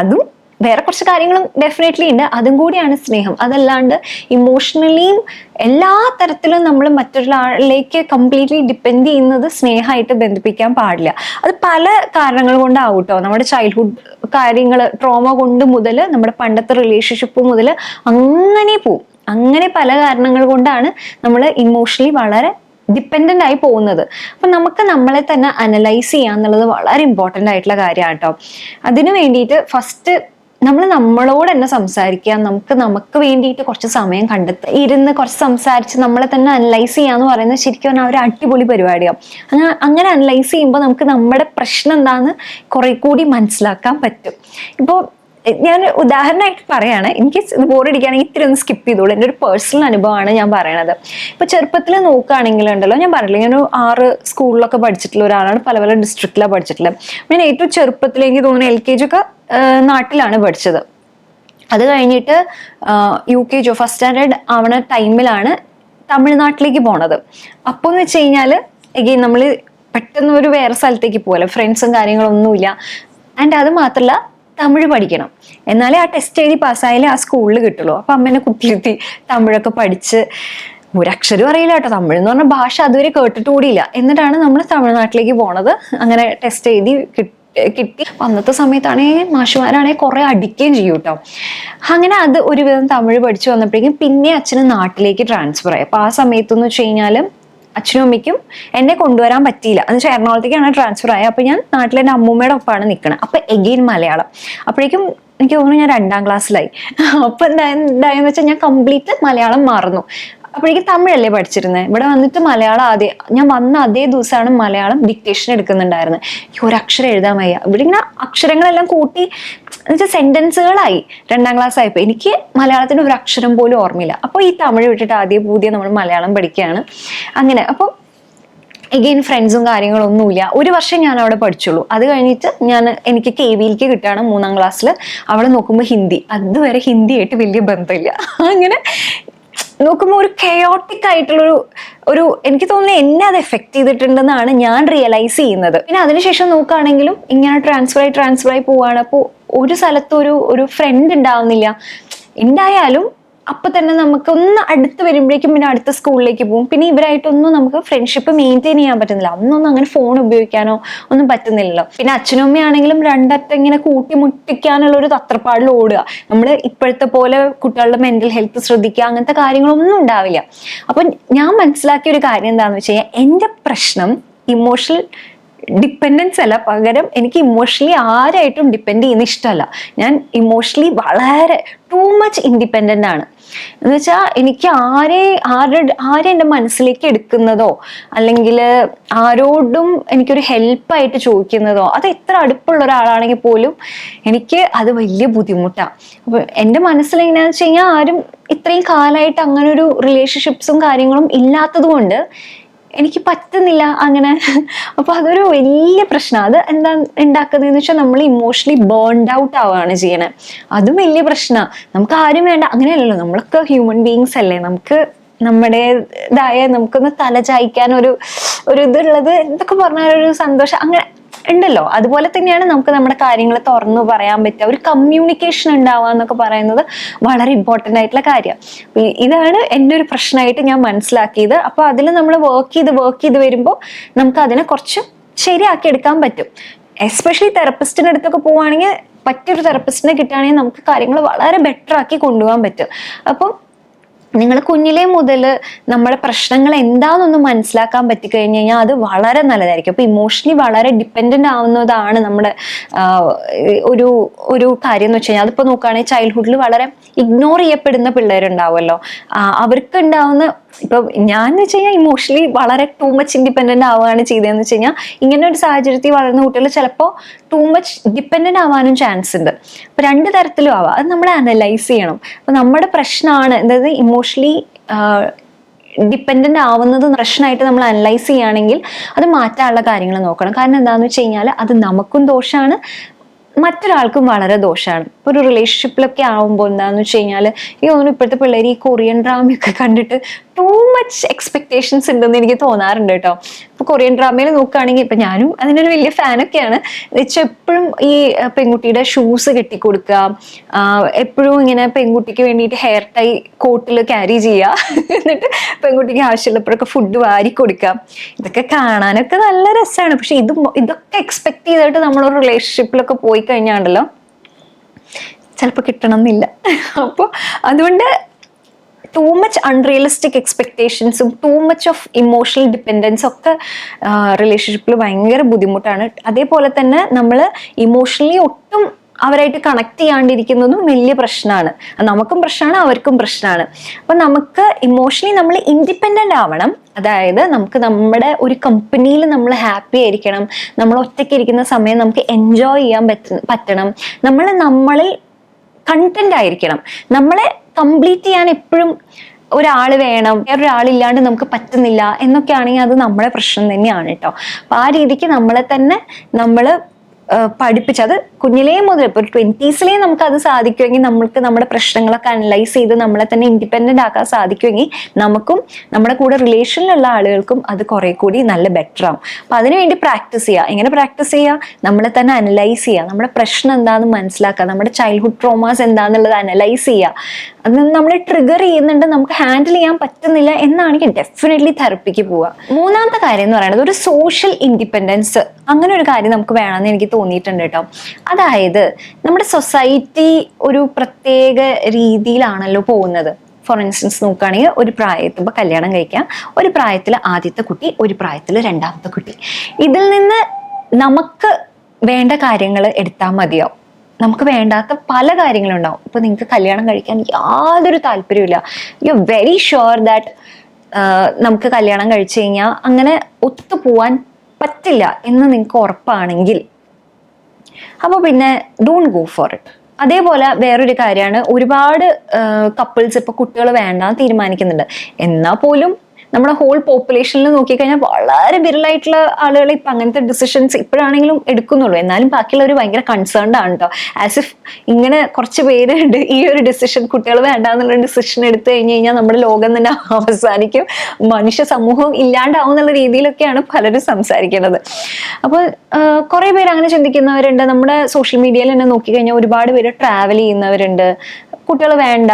അതും വേറെ കുറച്ച് കാര്യങ്ങളും ഡെഫിനറ്റ്ലി ഉണ്ട്, അതും കൂടിയാണ് സ്നേഹം. അതല്ലാണ്ട് ഇമോഷണലിയും എല്ലാ തരത്തിലും നമ്മൾ മറ്റൊരാളിലേക്ക് കംപ്ലീറ്റ്ലി ഡിപ്പെൻഡ് ചെയ്യുന്നത് സ്നേഹമായിട്ട് ബന്ധിപ്പിക്കാൻ പാടില്ല. അത് പല കാരണങ്ങൾ കൊണ്ടാവും കേട്ടോ. നമ്മുടെ ചൈൽഡ്ഹുഡ് കാര്യങ്ങൾ, ട്രോമ കൊണ്ട് മുതൽ നമ്മുടെ പണ്ടത്തെ റിലേഷൻഷിപ്പ് മുതൽ അങ്ങനെ പോവും. അങ്ങനെ പല കാരണങ്ങൾ കൊണ്ടാണ് നമ്മൾ ഇമോഷണലി വളരെ ഡിപ്പെൻഡന്റ് ആയി പോകുന്നത്. അപ്പൊ നമുക്ക് നമ്മളെ തന്നെ അനലൈസ് ചെയ്യുക എന്നുള്ളത് വളരെ ഇമ്പോർട്ടൻ്റ് ആയിട്ടുള്ള കാര്യമാണ് കേട്ടോ. അതിനു വേണ്ടിയിട്ട് ഫസ്റ്റ് നമ്മൾ നമ്മളോട് തന്നെ സംസാരിക്കുക, നമുക്ക് വേണ്ടിയിട്ട് കുറച്ച് സമയം കണ്ടെത്തുക, ഇരുന്ന് കുറച്ച് സംസാരിച്ച് നമ്മളെ തന്നെ അനലൈസ് ചെയ്യാന്ന് പറയുന്നത് ശരിക്കും പറഞ്ഞാൽ ഒരു അടിപൊളി പരിപാടിയാണ്. അങ്ങനെ അനലൈസ് ചെയ്യുമ്പോൾ നമുക്ക് നമ്മുടെ പ്രശ്നം എന്താന്ന് കുറെ കൂടി മനസ്സിലാക്കാൻ പറ്റും. ഇപ്പോൾ ഞാൻ ഉദാഹരണമായിട്ട് പറയാണ്, എനിക്ക് ബോറടിക്കുകയാണെങ്കിൽ ഇത്തിരി ഒന്ന് സ്കിപ്പ് ചെയ്തോളൂ. എൻ്റെ ഒരു പേഴ്സണൽ അനുഭവമാണ് ഞാൻ പറയണത്. ഇപ്പൊ ചെറുപ്പത്തിൽ നോക്കുകയാണെങ്കിലുണ്ടല്ലോ, ഞാൻ പറഞ്ഞില്ല ഞാൻ 6 സ്കൂളിലൊക്കെ പഠിച്ചിട്ടുള്ള ഒരാളാണ്, പല പല ഡിസ്ട്രിക്റ്റിലാണ് പഠിച്ചിട്ടുള്ളത്. ഞാൻ ഏറ്റവും ചെറുപ്പത്തിൽ എനിക്ക് തോന്നുന്നു LKG ഒക്കെ നാട്ടിലാണ് പഠിച്ചത്. അത് കഴിഞ്ഞിട്ട് UKG ഫസ്റ്റ് സ്റ്റാൻഡേർഡ് ആവണ ടൈമിലാണ് തമിഴ്നാട്ടിലേക്ക് പോണത്. അപ്പോൾ എന്ന് വെച്ച് കഴിഞ്ഞാൽ എഗെയിൻ നമ്മൾ പെട്ടെന്ന് ഒരു വേറെ സ്ഥലത്തേക്ക് പോകല, ഫ്രണ്ട്സും കാര്യങ്ങളൊന്നുമില്ല. ആൻഡ് അത് മാത്രമല്ല തമിഴ് പഠിക്കണം, എന്നാലേ ആ ടെസ്റ്റ് എഴുതി പാസ്സായാലേ ആ സ്കൂളിൽ കിട്ടുള്ളൂ. അപ്പൊ അമ്മേനെ കുത്തിയിരുത്തി തമിഴൊക്കെ പഠിച്ച്, ഒരക്ഷരം അറിയില്ല കേട്ടോ, തമിഴ് എന്ന് പറഞ്ഞ ഭാഷ അതുവരെ കേട്ടിട്ട് കൂടിയില്ല. എന്നിട്ടാണ് നമ്മൾ തമിഴ്നാട്ടിലേക്ക് പോണത്. അങ്ങനെ ടെസ്റ്റ് എഴുതി കിട്ടി. അന്നത്തെ സമയത്താണേ മാഷുമാരാണെ കുറെ അടിക്കുകയും ചെയ്യും കേട്ടോ. അങ്ങനെ അത് ഒരുവിധം തമിഴ് പഠിച്ചു വന്നപ്പോഴേക്കും പിന്നെ അച്ഛന് നാട്ടിലേക്ക് ട്രാൻസ്ഫർ ആയി. അപ്പൊ ആ സമയത്തെന്ന് വെച്ച് കഴിഞ്ഞാല് അച്ഛനും അമ്മയ്ക്കും എന്നെ കൊണ്ടുവരാൻ പറ്റിയില്ല. എന്ന് വെച്ചാൽ എറണാകുളത്തേക്കാണ് ട്രാൻസ്ഫർ ആയത്. അപ്പൊ ഞാൻ നാട്ടിലെ എൻ്റെ അമ്മൂമ്മയുടെ ഒപ്പമാണ് നിൽക്കുന്നത്. അപ്പൊ എഗെയിൻ മലയാളം. അപ്പോഴേക്കും എനിക്ക് തോന്നുന്നു ഞാൻ 2ാം ക്ലാസ്സിലായി. അപ്പൊ എന്തായെന്ന് വെച്ചാൽ ഞാൻ കംപ്ലീറ്റ് മലയാളം മറന്നു. അപ്പോഴേക്കും തമിഴല്ലേ പഠിച്ചിരുന്നത്. ഇവിടെ വന്നിട്ട് മലയാളം ഞാൻ വന്ന അതേ ദിവസമാണ് മലയാളം ഡിക്റ്റേഷൻ എടുക്കുന്നുണ്ടായിരുന്നത്. ഒരക്ഷരം എഴുതാൻ വയ്യ. ഇവിടെ ഇങ്ങനെ അക്ഷരങ്ങളെല്ലാം കൂട്ടി എന്നുവെച്ചാൽ സെന്റൻസുകളായി. 2ാം ക്ലാസ് ആയപ്പോൾ എനിക്ക് മലയാളത്തിന് ഒരു അക്ഷരം പോലും ഓർമ്മയില്ല. അപ്പോൾ ഈ തമിഴ് വിട്ടിട്ട് ആദ്യം നമ്മൾ മലയാളം പഠിക്കുകയാണ്. അങ്ങനെ അപ്പോൾ എഗെയിൻ ഫ്രണ്ട്സും കാര്യങ്ങളൊന്നുമില്ല. 1 വർഷം ഞാൻ അവിടെ പഠിച്ചുള്ളൂ. അത് കഴിഞ്ഞിട്ട് എനിക്ക് KVയിലേക്ക് കിട്ടുകയാണ് 3ാം ക്ലാസ്സിൽ. അവിടെ നോക്കുമ്പോൾ ഹിന്ദി. അതുവരെ ഹിന്ദിയായിട്ട് വലിയ ബന്ധമില്ല. അങ്ങനെ നോക്കുമ്പോൾ ഒരു കെയോട്ടിക് ആയിട്ടുള്ളൊരു എനിക്ക് തോന്നുന്നു എന്നെ അത് എഫക്ട് ചെയ്തിട്ടുണ്ടെന്നാണ് ഞാൻ റിയലൈസ് ചെയ്യുന്നത്. പിന്നെ അതിനുശേഷം നോക്കുകയാണെങ്കിലും ഇങ്ങനെ ട്രാൻസ്ഫർ ആയി പോവാണ്. അപ്പോൾ ഒരു സ്ഥലത്ത് ഒരു ഫ്രണ്ട് ഉണ്ടാവുന്നില്ല. ഉണ്ടായാലും അപ്പൊ തന്നെ നമുക്ക് ഒന്ന് അടുത്ത് വരുമ്പോഴേക്കും പിന്നെ അടുത്ത സ്കൂളിലേക്ക് പോകും. പിന്നെ ഇവരായിട്ടൊന്നും നമുക്ക് ഫ്രണ്ട്ഷിപ്പ് മെയിൻറ്റെയിൻ ചെയ്യാൻ പറ്റുന്നില്ല. അന്നൊന്നും അങ്ങനെ ഫോൺ ഉപയോഗിക്കാനോ ഒന്നും പറ്റുന്നില്ലല്ലോ. പിന്നെ അച്ഛനും അമ്മയാണെങ്കിലും രണ്ടറ്റം ഇങ്ങനെ കൂട്ടിമുട്ടിക്കാനുള്ള ഒരു തത്രപ്പാടിൽ ഓടുക. നമ്മൾ ഇപ്പോഴത്തെ പോലെ കുട്ടികളുടെ മെന്റൽ ഹെൽത്ത് ശ്രദ്ധിക്കുക, അങ്ങനത്തെ കാര്യങ്ങളൊന്നും ഉണ്ടാവില്ല. അപ്പൊ ഞാൻ മനസ്സിലാക്കിയ ഒരു കാര്യം എന്താണെന്ന് വെച്ച് കഴിഞ്ഞാൽ, എൻ്റെ പ്രശ്നം ഇമോഷണൽ ഡിപ്പെൻഡൻസ് അല്ല, പകരം എനിക്ക് ഇമോഷണലി ആരായിട്ടും ഡിപ്പെൻഡ് ചെയ്യുന്ന ഇഷ്ടമല്ല. ഞാൻ ഇമോഷണലി വളരെ ടൂ മച്ച് ഇൻഡിപെൻഡൻ്റ് ആണ്. എന്ന് വെച്ചാൽ എനിക്ക് ആരെ എൻ്റെ മനസ്സിലേക്ക് എടുക്കുന്നതോ അല്ലെങ്കിൽ ആരോടും എനിക്കൊരു ഹെൽപ്പായിട്ട് ചോദിക്കുന്നതോ, അത് എത്ര അടുപ്പുള്ള ഒരാളാണെങ്കിൽ പോലും എനിക്ക് അത് വലിയ ബുദ്ധിമുട്ടാണ്. അപ്പൊ എൻ്റെ മനസ്സിൽ എങ്ങനെയാണെന്ന് വെച്ച് കഴിഞ്ഞാൽ, ആരും ഇത്രയും കാലമായിട്ട് അങ്ങനെ ഒരു റിലേഷൻഷിപ്സും കാര്യങ്ങളും ഇല്ലാത്തത് കൊണ്ട് എനിക്ക് പറ്റുന്നില്ല അങ്ങനെ. അപ്പൊ അതൊരു വലിയ പ്രശ്നം. അത് എന്താ ഉണ്ടാക്കുന്നതെന്ന് വെച്ചാൽ നമ്മൾ ഇമോഷണലി ബേൺഡ് ഔട്ട് ആവുകയാണ് ചെയ്യണേ. അതും വലിയ പ്രശ്നമാണ്. നമുക്ക് ആരും വേണ്ട അങ്ങനെയല്ലല്ലോ, നമ്മളൊക്കെ ഹ്യൂമൻ ബീങ്സ് അല്ലേ. നമുക്കൊന്ന് തലചായ്ക്കാൻ ഒരു ഇതുള്ളത്, എന്തൊക്കെ പറഞ്ഞാലൊരു സന്തോഷം അങ്ങനെ ഉണ്ടല്ലോ. അതുപോലെ തന്നെയാണ് നമുക്ക് നമ്മുടെ കാര്യങ്ങൾ തുറന്നു പറയാൻ പറ്റുക, ഒരു കമ്മ്യൂണിക്കേഷൻ ഉണ്ടാവുക എന്നൊക്കെ പറയുന്നത് വളരെ ഇമ്പോർട്ടൻ്റ് ആയിട്ടുള്ള കാര്യമാണ്. ഇതാണ് എൻ്റെ ഒരു പ്രശ്നമായിട്ട് ഞാൻ മനസ്സിലാക്കിയത്. അപ്പൊ അതിൽ നമ്മൾ വർക്ക് ചെയ്ത് വരുമ്പോൾ നമുക്ക് അതിനെ കുറച്ച് ശരിയാക്കി എടുക്കാൻ പറ്റും. എസ്പെഷ്യലി തെറപ്പിസ്റ്റിൻ്റെ അടുത്തൊക്കെ പോവുകയാണെങ്കിൽ, പറ്റിയൊരു തെറപ്പിസ്റ്റിനെ കിട്ടുകയാണെങ്കിൽ നമുക്ക് കാര്യങ്ങൾ വളരെ ബെറ്റർ ആക്കി കൊണ്ടുപോകാൻ പറ്റും. അപ്പം നിങ്ങൾ കുഞ്ഞിലേ മുതൽ നമ്മുടെ പ്രശ്നങ്ങൾ എന്താണെന്നൊന്ന് മനസ്സിലാക്കാൻ പറ്റിക്കഴിഞ്ഞ് കഴിഞ്ഞാൽ അത് വളരെ നല്ലതായിരിക്കും. അപ്പൊ ഇമോഷണലി വളരെ ഡിപ്പെൻഡൻ്റ് ആവുന്നതാണ് നമ്മുടെ ഒരു കാര്യം എന്ന് വെച്ച് കഴിഞ്ഞാൽ. അതിപ്പോൾ നോക്കുകയാണെങ്കിൽ ചൈൽഡ്ഹുഡിൽ വളരെ ഇഗ്നോർ ചെയ്യപ്പെടുന്ന പിള്ളേരുണ്ടാവുമല്ലോ. അവർക്ക് ഉണ്ടാവുന്ന, ഇപ്പൊ ഞാൻ എന്ന് വെച്ച് കഴിഞ്ഞാൽ ഇമോഷണലി വളരെ ടൂ മച്ച് ഇൻഡിപെൻഡൻ്റ് ആവുകയാണ് ചെയ്തതെന്ന് വെച്ച് കഴിഞ്ഞാൽ, ഇങ്ങനെ ഒരു സാഹചര്യത്തിൽ വളർന്ന കുട്ടികൾ ചിലപ്പോൾ ടൂ മച്ച് ഡിപ്പെൻഡൻ്റ് ആവാനും ചാൻസ് ഉണ്ട്. അപ്പൊ 2 തരത്തിലും ആവാം. അത് നമ്മൾ അനലൈസ് ചെയ്യണം. അപ്പൊ നമ്മുടെ പ്രശ്നമാണ്, അതായത് ഇമോഷണലി ഡിപ്പെൻഡൻ്റ് ആവുന്നത് പ്രശ്നമായിട്ട് നമ്മൾ അനലൈസ് ചെയ്യുകയാണെങ്കിൽ അത് മാറ്റാനുള്ള കാര്യങ്ങൾ നോക്കണം. കാരണം എന്താണെന്ന് വെച്ച് കഴിഞ്ഞാൽ, അത് നമുക്കും ദോഷമാണ്, മറ്റൊരാൾക്കും വളരെ ദോഷമാണ്. ഇപ്പൊ ഒരു റിലേഷൻഷിപ്പിലൊക്കെ ആവുമ്പോൾ എന്താണെന്ന് വെച്ച് കഴിഞ്ഞാൽ, ഈ തോന്നുന്നു ഇപ്പോഴത്തെ പിള്ളേർ ഈ കൊറിയൻ ഡ്രാമയൊക്കെ കണ്ടിട്ട് ടൂ മച്ച് എക്സ്പെക്ടേഷൻസ് ഉണ്ടെന്ന് എനിക്ക് തോന്നാറുണ്ട് കേട്ടോ. ഇപ്പൊ കൊറിയൻ ഡ്രാമയിൽ നോക്കുകയാണെങ്കിൽ, ഇപ്പൊ ഞാനും അതിനൊരു വലിയ ഫാനൊക്കെയാണ്. വെച്ചാൽ എപ്പോഴും ഈ പെൺകുട്ടിയുടെ ഷൂസ് കെട്ടിക്കൊടുക്കുക, എപ്പോഴും ഇങ്ങനെ പെൺകുട്ടിക്ക് വേണ്ടിയിട്ട് ഹെയർ ടൈ കോട്ടിൽ ക്യാരി ചെയ്യുക, എന്നിട്ട് പെൺകുട്ടിക്ക് ആവശ്യമുള്ളപ്പോഴൊക്കെ ഫുഡ് വാരി കൊടുക്കുക. ഇതൊക്കെ കാണാനൊക്കെ നല്ല രസമാണ്. പക്ഷെ ഇതൊക്കെ എക്സ്പെക്ട് ചെയ്തിട്ട് നമ്മളൊരു റിലേഷൻഷിപ്പിലൊക്കെ പോയി കഴിഞ്ഞാണ്ടല്ലോ ചിലപ്പോൾ കിട്ടണം എന്നില്ല. അപ്പോൾ അതുകൊണ്ട് ടൂ മച്ച് അൺറിയലിസ്റ്റിക് എക്സ്പെക്ടേഷൻസും ടൂ മച്ച് ഓഫ് ഇമോഷണൽ ഡിപ്പെൻഡൻസും ഒക്കെ റിലേഷൻഷിപ്പിൽ ഭയങ്കര ബുദ്ധിമുട്ടാണ്. അതേപോലെ തന്നെ നമ്മൾ ഇമോഷണലി ഒട്ടും അവരായിട്ട് കണക്ട് ചെയ്യാണ്ടിരിക്കുന്നതും വലിയ പ്രശ്നമാണ്. നമുക്കും പ്രശ്നമാണ്, അവർക്കും പ്രശ്നമാണ്. അപ്പൊ നമുക്ക് ഇമോഷണലി നമ്മൾ ഇൻഡിപെൻഡൻ്റ് ആവണം. അതായത് നമുക്ക് നമ്മുടെ ഒരു കമ്പനിയിൽ നമ്മൾ ഹാപ്പി ആയിരിക്കണം. നമ്മൾ ഒറ്റയ്ക്ക് ഇരിക്കുന്ന സമയം നമുക്ക് എൻജോയ് ചെയ്യാൻ പറ്റണം. നമ്മളിൽ കണ്ടന്റ് ആയിരിക്കണം. നമ്മളെ കംപ്ലീറ്റ് ചെയ്യാൻ എപ്പോഴും ഒരാൾ വേണം, വേറൊരാളില്ലാണ്ട് നമുക്ക് പറ്റുന്നില്ല എന്നൊക്കെ ആണെങ്കിൽ അത് നമ്മുടെ പ്രശ്നം തന്നെയാണ് കേട്ടോ. അപ്പൊ ആ രീതിക്ക് നമ്മളെ തന്നെ നമ്മൾ പഠിപ്പിച്ചത് കുഞ്ഞിലേ മുതൽ ഇപ്പോൾ 20s നമുക്ക് അത് സാധിക്കുമെങ്കിൽ നമുക്ക് നമ്മുടെ പ്രശ്നങ്ങളൊക്കെ അനലൈസ് ചെയ്ത് നമ്മളെ തന്നെ ഇൻഡിപെൻഡന്റ് ആക്കാൻ സാധിക്കുമെങ്കിൽ നമുക്കും നമ്മുടെ കൂടെ റിലേഷനിലുള്ള ആളുകൾക്കും അത് കുറെ കൂടി നല്ല ബെറ്റർ ആവും. അപ്പൊ അതിനുവേണ്ടി പ്രാക്ടീസ് ചെയ്യുക. എങ്ങനെ പ്രാക്ടീസ് ചെയ്യുക? നമ്മളെ തന്നെ അനലൈസ് ചെയ്യുക, നമ്മുടെ പ്രശ്നം എന്താണെന്ന് മനസ്സിലാക്കുക, നമ്മുടെ ചൈൽഡ്ഹുഡ് ട്രോമാസ് എന്താണെന്നുള്ളത് അനലൈസ് ചെയ്യുക. അത് നമ്മൾ ട്രിഗർ ചെയ്യുന്നുണ്ട്, നമുക്ക് ഹാൻഡിൽ ചെയ്യാൻ പറ്റുന്നില്ല എന്നാണെങ്കിൽ ഡെഫിനറ്റ്ലി തെറപ്പിക്ക് പോവുക. മൂന്നാമത്തെ കാര്യം എന്ന് പറയുന്നത് ഒരു സോഷ്യൽ ഇൻഡിപെൻഡൻസ്. അങ്ങനെ ഒരു കാര്യം നമുക്ക് വേണമെന്ന് എനിക്ക് തോന്നിയിട്ടുണ്ട് കേട്ടോ. അതായത് നമ്മുടെ സൊസൈറ്റി ഒരു പ്രത്യേക രീതിയിലാണല്ലോ പോകുന്നത്. ഫോർ ഇൻസ്റ്റൻസ് നോക്കുകയാണെങ്കിൽ ഒരു പ്രായത്തിൽ ഇപ്പോൾ കല്യാണം കഴിക്കാം, ഒരു പ്രായത്തിൽ ആദ്യത്തെ കുട്ടി, ഒരു പ്രായത്തിൽ രണ്ടാമത്തെ കുട്ടി. ഇതിൽ നിന്ന് നമുക്ക് വേണ്ട കാര്യങ്ങൾ എടുത്താൽ മതിയാവും. നമുക്ക് വേണ്ടാത്ത പല കാര്യങ്ങളുണ്ടാവും. ഇപ്പൊ നിങ്ങൾക്ക് കല്യാണം കഴിക്കാൻ യാതൊരു താല്പര്യമില്ല, you are very sure that നമുക്ക് കല്യാണം കഴിച്ചു കഴിഞ്ഞാൽ അങ്ങനെ ഒത്തുപോവാൻ പറ്റില്ല എന്ന് നിങ്ങൾക്ക് ഉറപ്പാണെങ്കിൽ അപ്പോൾ പിന്നെ ഡോണ്ട് ഗോ ഫോർ ഇറ്റ്. അതേപോലെ വേറൊരു കാര്യമാണ്, ഒരുപാട് കപ്പിൾസ് ഇപ്പൊ കുട്ടികൾ വേണ്ടാന്ന് തീരുമാനിക്കുന്നുണ്ട്. എന്നാൽ പോലും നമ്മുടെ ഹോൾ പോപ്പുലേഷനിൽ നോക്കിക്കഴിഞ്ഞാൽ വളരെ വിരലായിട്ടുള്ള ആളുകൾ ഇപ്പൊ അങ്ങനത്തെ ഡിസിഷൻസ് ഇപ്പോഴാണെങ്കിലും എടുക്കുന്നുള്ളൂ. എന്നാലും ബാക്കിയുള്ളവർ ഭയങ്കര കൺസേൺഡ് ആണ് കേട്ടോ. ആസ് ഇഫ് ഇങ്ങനെ കുറച്ച് പേരുണ്ട് ഈ ഒരു ഡിസിഷൻ, കുട്ടികൾ വേണ്ടാന്നുള്ള ഡിസിഷൻ എടുത്തു കഴിഞ്ഞു കഴിഞ്ഞാൽ നമ്മുടെ ലോകം തന്നെ അവസാനിക്കും, മനുഷ്യ സമൂഹം ഇല്ലാണ്ടാവും എന്നുള്ള രീതിയിലൊക്കെയാണ് പലരും സംസാരിക്കുന്നത്. അപ്പോൾ കുറെ പേര് അങ്ങനെ ചിന്തിക്കുന്നവരുണ്ട്. നമ്മുടെ സോഷ്യൽ മീഡിയയിൽ തന്നെ നോക്കിക്കഴിഞ്ഞാൽ ഒരുപാട് പേര് ട്രാവൽ ചെയ്യുന്നവരുണ്ട്. കുട്ടികൾ വേണ്ട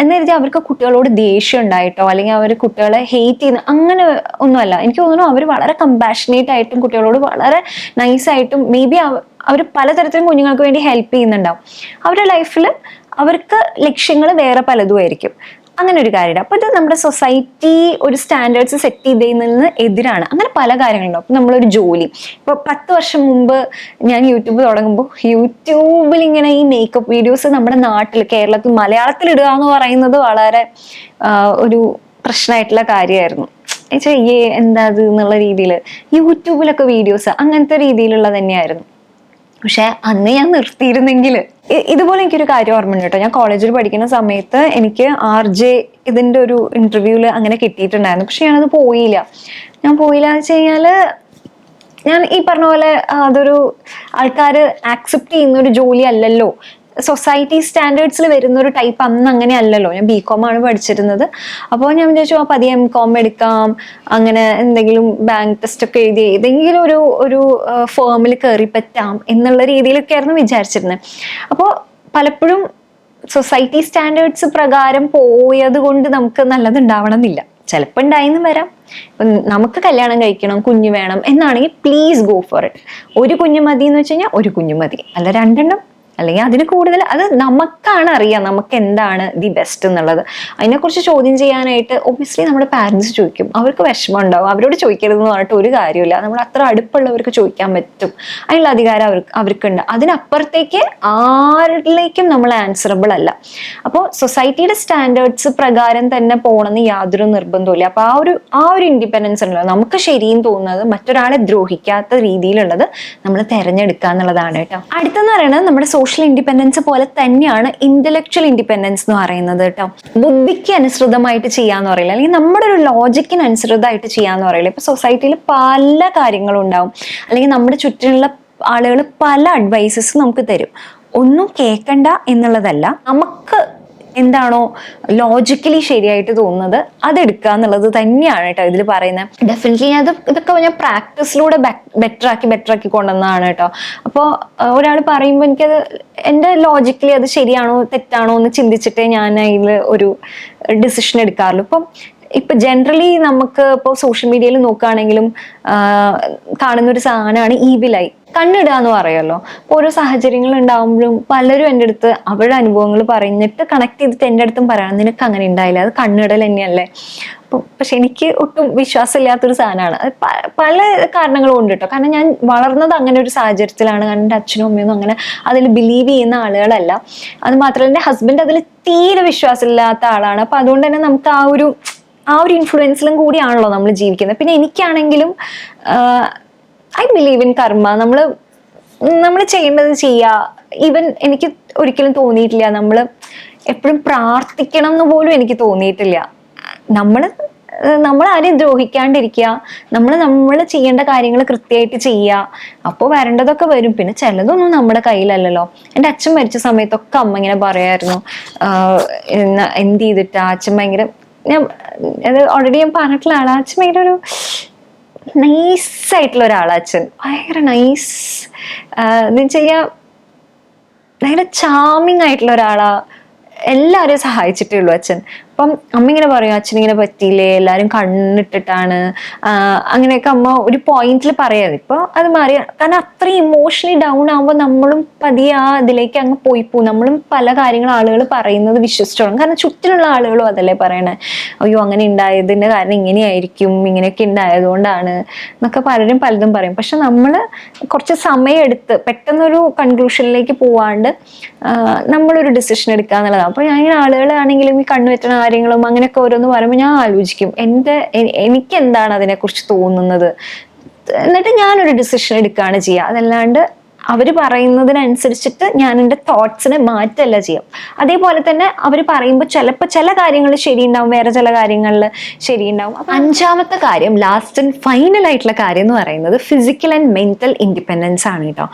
എന്ന് കരുതി അവർക്ക് കുട്ടികളോട് ദേഷ്യം ഉണ്ടായിട്ടോ അല്ലെങ്കിൽ അവർ കുട്ടികളെ ഹെയ്റ്റ് ചെയ്യുന്ന അങ്ങനെ ഒന്നുമല്ല. എനിക്ക് തോന്നുന്നു അവർ വളരെ കമ്പാഷനേറ്റ് ആയിട്ടും കുട്ടികളോട് വളരെ നൈസായിട്ടും മേ ബി അവർ പലതരത്തിലും കുഞ്ഞുങ്ങൾക്ക് വേണ്ടി ഹെൽപ്പ് ചെയ്യുന്നുണ്ടാവും. അവരുടെ ലൈഫിൽ അവർക്ക് ലക്ഷ്യങ്ങൾ വേറെ പലതും ആയിരിക്കും. അങ്ങനെ ഒരു കാര്യമുണ്ട്. അപ്പൊ ഇത് നമ്മുടെ സൊസൈറ്റി ഒരു സ്റ്റാൻഡേർഡ്സ് സെറ്റ് ചെയ്തതിൽ നിന്ന് എതിരാണ്. അങ്ങനെ പല കാര്യങ്ങളുണ്ടാവും. അപ്പൊ നമ്മളൊരു ജോലി, ഇപ്പൊ 10 വർഷം മുമ്പ് ഞാൻ യൂട്യൂബ് തുടങ്ങുമ്പോൾ യൂട്യൂബിൽ ഇങ്ങനെ ഈ മേക്കപ്പ് വീഡിയോസ് നമ്മുടെ നാട്ടിൽ കേരളത്തിൽ മലയാളത്തിൽ ഇടുക എന്ന് പറയുന്നത് വളരെ ഒരു പ്രശ്നമായിട്ടുള്ള കാര്യമായിരുന്നു. എന്താ അത് എന്നുള്ള രീതിയിൽ യൂട്യൂബിലൊക്കെ വീഡിയോസ് അങ്ങനത്തെ രീതിയിലുള്ള തന്നെയായിരുന്നു. പക്ഷെ അന്ന് ഞാൻ നിർത്തിയിരുന്നെങ്കിൽ ഇതുപോലെ എനിക്കൊരു കാര്യം ഓർമ്മയുണ്ട് കേട്ടോ. ഞാൻ കോളേജിൽ പഠിക്കുന്ന സമയത്ത് എനിക്ക് RJ ഇതിന്റെ ഒരു ഇന്റർവ്യൂല് അങ്ങനെ കിട്ടിയിട്ടുണ്ടായിരുന്നു. പക്ഷെ ഞാനത് പോയില്ല. ഞാൻ പോയില്ല എന്ന് വെച്ച് കഴിഞ്ഞാല് ഞാൻ ഈ പറഞ്ഞ പോലെ അതൊരു ആൾക്കാർ ആക്സെപ്റ്റ് ചെയ്യുന്ന ഒരു ജോലി അല്ലല്ലോ, സൊസൈറ്റി സ്റ്റാൻഡേർഡ്സിൽ വരുന്ന ഒരു ടൈപ്പ് അന്ന് അങ്ങനെ അല്ലല്ലോ. ഞാൻ BCom ആണ് പഠിച്ചിരുന്നത്. അപ്പോൾ ഞാൻ വിചാരിച്ചു പതിയെ MCom എടുക്കാം, അങ്ങനെ എന്തെങ്കിലും ബാങ്ക് ടെസ്റ്റ് ഒക്കെ എഴുതി ഏതെങ്കിലും ഒരു ഫേമിൽ കയറി പറ്റാം എന്നുള്ള രീതിയിലൊക്കെ ആയിരുന്നു വിചാരിച്ചിരുന്നത്. അപ്പോൾ പലപ്പോഴും സൊസൈറ്റി സ്റ്റാൻഡേർഡ്സ് പ്രകാരം പോയത് കൊണ്ട് നമുക്ക് നല്ലതുണ്ടാവണം എന്നില്ല. ചിലപ്പോൾ ഉണ്ടായിന്ന് വരാം. ഇപ്പം നമുക്ക് കല്യാണം കഴിക്കണം, കുഞ്ഞു വേണം എന്നാണെങ്കിൽ പ്ലീസ് ഗോ ഫോർ ഇറ്റ്. ഒരു കുഞ്ഞു മതി എന്ന് വെച്ച് കഴിഞ്ഞാൽ ഒരു കുഞ്ഞു മതി, അല്ല 2 എണ്ണം അല്ലെങ്കിൽ അതിന് കൂടുതൽ. അത് നമുക്കാണ് അറിയാം നമുക്ക് എന്താണ് ദി ബെസ്റ്റ് എന്നുള്ളത്. അതിനെക്കുറിച്ച് ചോദ്യം ചെയ്യാനായിട്ട് ഒബ്വിയസ്ലി നമ്മുടെ പാരന്റ്സ് ചോദിക്കും, അവർക്ക് വിഷമം ഉണ്ടാവും. അവരോട് ചോദിക്കരുതെന്ന് പറഞ്ഞിട്ട് ഒരു കാര്യമില്ല. നമ്മൾ അത്ര അടുപ്പുള്ളവർക്ക് ചോദിക്കാൻ പറ്റും, അതിനുള്ള അധികാരം അവർക്കുണ്ട്. അതിനപ്പുറത്തേക്ക് ആരിലേക്കും നമ്മൾ ആൻസറബിൾ അല്ല. അപ്പോൾ സൊസൈറ്റിയുടെ സ്റ്റാൻഡേർഡ്സ് പ്രകാരം തന്നെ പോകണമെന്ന് യാതൊരു നിർബന്ധമില്ല. അപ്പൊ ആ ഒരു ഇൻഡിപെൻഡൻസ് ഉണ്ടല്ലോ, നമുക്ക് ശരിയെന്ന് തോന്നുന്നത് മറ്റൊരാളെ ദ്രോഹിക്കാത്ത രീതിയിലുള്ളത് നമ്മൾ തിരഞ്ഞെടുക്കുക എന്നുള്ളതാണ് കേട്ടോ. അടുത്തെന്ന് പറയുന്നത് നമ്മുടെ സോഷ്യൽ ഇൻഡിപെൻഡൻസ് പോലെ തന്നെയാണ് ഇന്റലക്ച്വൽ ഇൻഡിപെൻഡൻസ് എന്ന് പറയുന്നത് കേട്ടോ. ബുദ്ധിക്ക് അനുസൃതമായിട്ട് ചെയ്യാന്ന് പറയില്ല, അല്ലെങ്കിൽ നമ്മുടെ ഒരു ലോജിക്കിന് അനുസൃതമായിട്ട് ചെയ്യാന്ന് പറയില്ല. ഇപ്പൊ സൊസൈറ്റിയിൽ പല കാര്യങ്ങളും ഉണ്ടാവും, അല്ലെങ്കിൽ നമ്മുടെ ചുറ്റിലുള്ള ആളുകൾ പല അഡ്വൈസസ് നമുക്ക് തരും. ഒന്നും കേൾക്കണ്ട എന്നുള്ളതല്ല, നമുക്ക് എന്താണോ ലോജിക്കലി ശരിയായിട്ട് തോന്നുന്നത് അതെടുക്കുക എന്നുള്ളത് തന്നെയാണ് കേട്ടോ ഇതിൽ പറയുന്നത്. ഡെഫിനറ്റ്ലി ഇതൊക്കെ ഞാൻ പ്രാക്ടീസിലൂടെ ബെറ്റർ ആക്കി കൊണ്ടുവന്നതാണ് കേട്ടോ. അപ്പോൾ ഒരാൾ പറയുമ്പോൾ എനിക്കത് എൻ്റെ ലോജിക്കലി അത് ശരിയാണോ തെറ്റാണോ എന്ന് ചിന്തിച്ചിട്ടേ ഞാൻ അതിൽ ഒരു ഡിസിഷൻ എടുക്കാറുള്ളൂ. ഇപ്പൊ ജനറലി നമുക്ക് ഇപ്പോൾ സോഷ്യൽ മീഡിയയിൽ നോക്കുകയാണെങ്കിലും കാണുന്ന ഒരു സാധനമാണ് ഈവിലായി കണ്ണിടുക എന്ന് പറയുമല്ലോ. ഇപ്പോൾ ഓരോ സാഹചര്യങ്ങൾ ഉണ്ടാകുമ്പോഴും പലരും എൻ്റെ അടുത്ത് അവരുടെ അനുഭവങ്ങൾ പറഞ്ഞിട്ട് കണക്ട് ചെയ്തിട്ട് എൻ്റെ അടുത്തും പറയണം, നിനക്ക് അങ്ങനെ ഉണ്ടായില്ല, അത് കണ്ണിടൽ തന്നെയല്ലേ. പക്ഷെ എനിക്ക് ഒട്ടും വിശ്വാസമില്ലാത്തൊരു സാധനമാണ്. പല കാരണങ്ങളും ഉണ്ട് കേട്ടോ. കാരണം ഞാൻ വളർന്നത് അങ്ങനെ ഒരു സാഹചര്യത്തിലാണ്. കാരണം എൻ്റെ അച്ഛനും അമ്മയൊന്നും അങ്ങനെ അതിൽ ബിലീവ് ചെയ്യുന്ന ആളുകളല്ല. അത് മാത്രമല്ല എൻ്റെ ഹസ്ബൻഡ് അതിൽ തീരെ വിശ്വാസമില്ലാത്ത ആളാണ്. അപ്പൊ അതുകൊണ്ട് തന്നെ നമുക്ക് ആ ഒരു ഇൻഫ്ലുവൻസിലും കൂടിയാണല്ലോ നമ്മൾ ജീവിക്കുന്നത്. പിന്നെ എനിക്കാണെങ്കിലും ഐ ബിലീവ് ഇൻ കർമ്മ. നമ്മൾ ചെയ്യേണ്ടത് ചെയ്യുക. ഈവൻ എനിക്ക് ഒരിക്കലും തോന്നിയിട്ടില്ല നമ്മൾ എപ്പോഴും പ്രാർത്ഥിക്കണം എന്ന് പോലും എനിക്ക് തോന്നിയിട്ടില്ല. നമ്മൾ നമ്മൾ ആരെയും ദ്രോഹിക്കാണ്ടിരിക്കുക, നമ്മൾ ചെയ്യേണ്ട കാര്യങ്ങൾ കൃത്യമായിട്ട് ചെയ്യുക. അപ്പോൾ വരേണ്ടതൊക്കെ വരും. പിന്നെ ചിലതൊന്നും നമ്മുടെ കയ്യിലല്ലല്ലോ. എൻ്റെ അച്ഛൻ മരിച്ച സമയത്തൊക്കെ അമ്മ ഇങ്ങനെ പറയായിരുന്നു, എന്ത് ചെയ്തിട്ടാ അച്ഛൻ ഭയങ്കര, അത് ഓൾറെഡി ഞാൻ പറഞ്ഞിട്ടുള്ള ആളാ. അച്ഛൻ ഭയങ്കര ഒരു നൈസായിട്ടുള്ള ഒരാളാ അച്ഛൻ. ഭയങ്കര നൈസ് എന്ന് വെച്ചാൽ ഭയങ്കര ചാമിങ് ആയിട്ടുള്ള ഒരാളാ. എല്ലാവരെയും സഹായിച്ചിട്ടേ ഉള്ളൂ അച്ഛൻ. അപ്പം അമ്മ ഇങ്ങനെ പറയും, അച്ഛനിങ്ങനെ പറ്റിയില്ലേ, എല്ലാവരും കണ്ണിട്ടിട്ടാണ്, അങ്ങനെയൊക്കെ അമ്മ ഒരു പോയിന്റിൽ പറയാതെ. ഇപ്പൊ അത് മാറിയ, കാരണം അത്രയും ഇമോഷണലി ഡൗൺ ആകുമ്പോൾ നമ്മളും പതിയെ ആ ഇതിലേക്ക് അങ്ങ് പോയി പോകും. നമ്മളും പല കാര്യങ്ങളും ആളുകൾ പറയുന്നത് വിശ്വസിച്ചോളും. കാരണം ചുറ്റിലുള്ള ആളുകളും അതല്ലേ പറയണേ, അയ്യോ അങ്ങനെ ഉണ്ടായതിന്റെ കാരണം ഇങ്ങനെയായിരിക്കും, ഇങ്ങനെയൊക്കെ ഉണ്ടായതുകൊണ്ടാണ് എന്നൊക്കെ പലരും പലതും പറയും. പക്ഷെ നമ്മൾ കുറച്ച് സമയം എടുത്ത് പെട്ടെന്നൊരു കൺക്ലൂഷനിലേക്ക് പോവാണ്ട് നമ്മളൊരു ഡിസിഷൻ എടുക്കുക എന്നുള്ളതാണ്. അപ്പൊ ഞാൻ ഇങ്ങനെ ആളുകളാണെങ്കിലും ഈ കണ്ണുവെറ്റണ കാര്യങ്ങളും അങ്ങനെയൊക്കെ ഓരോന്ന് പറയുമ്പോൾ ഞാൻ ആലോചിക്കും, എനിക്ക് എന്താണ് അതിനെക്കുറിച്ച് തോന്നുന്നത്, എന്നിട്ട് ഞാനൊരു ഡിസിഷൻ എടുക്കുകയാണ് ചെയ്യുക. അതല്ലാണ്ട് അവർ പറയുന്നതിനനുസരിച്ചിട്ട് ഞാൻ എൻ്റെ തോട്ട്സിനെ മാറ്റല്ല ചെയ്യാം. അതേപോലെ തന്നെ അവർ പറയുമ്പോൾ ചിലപ്പോൾ ചില കാര്യങ്ങൾ ശരിയുണ്ടാവും, വേറെ ചില കാര്യങ്ങളിൽ ശരിയുണ്ടാവും. അപ്പം 5ാമത്തെ കാര്യം, ലാസ്റ്റ് ആൻഡ് ഫൈനൽ ആയിട്ടുള്ള കാര്യം എന്ന് പറയുന്നത് ഫിസിക്കൽ ആൻഡ് മെന്റൽ ഇൻഡിപെൻഡൻസ് ആണ് കേട്ടോ.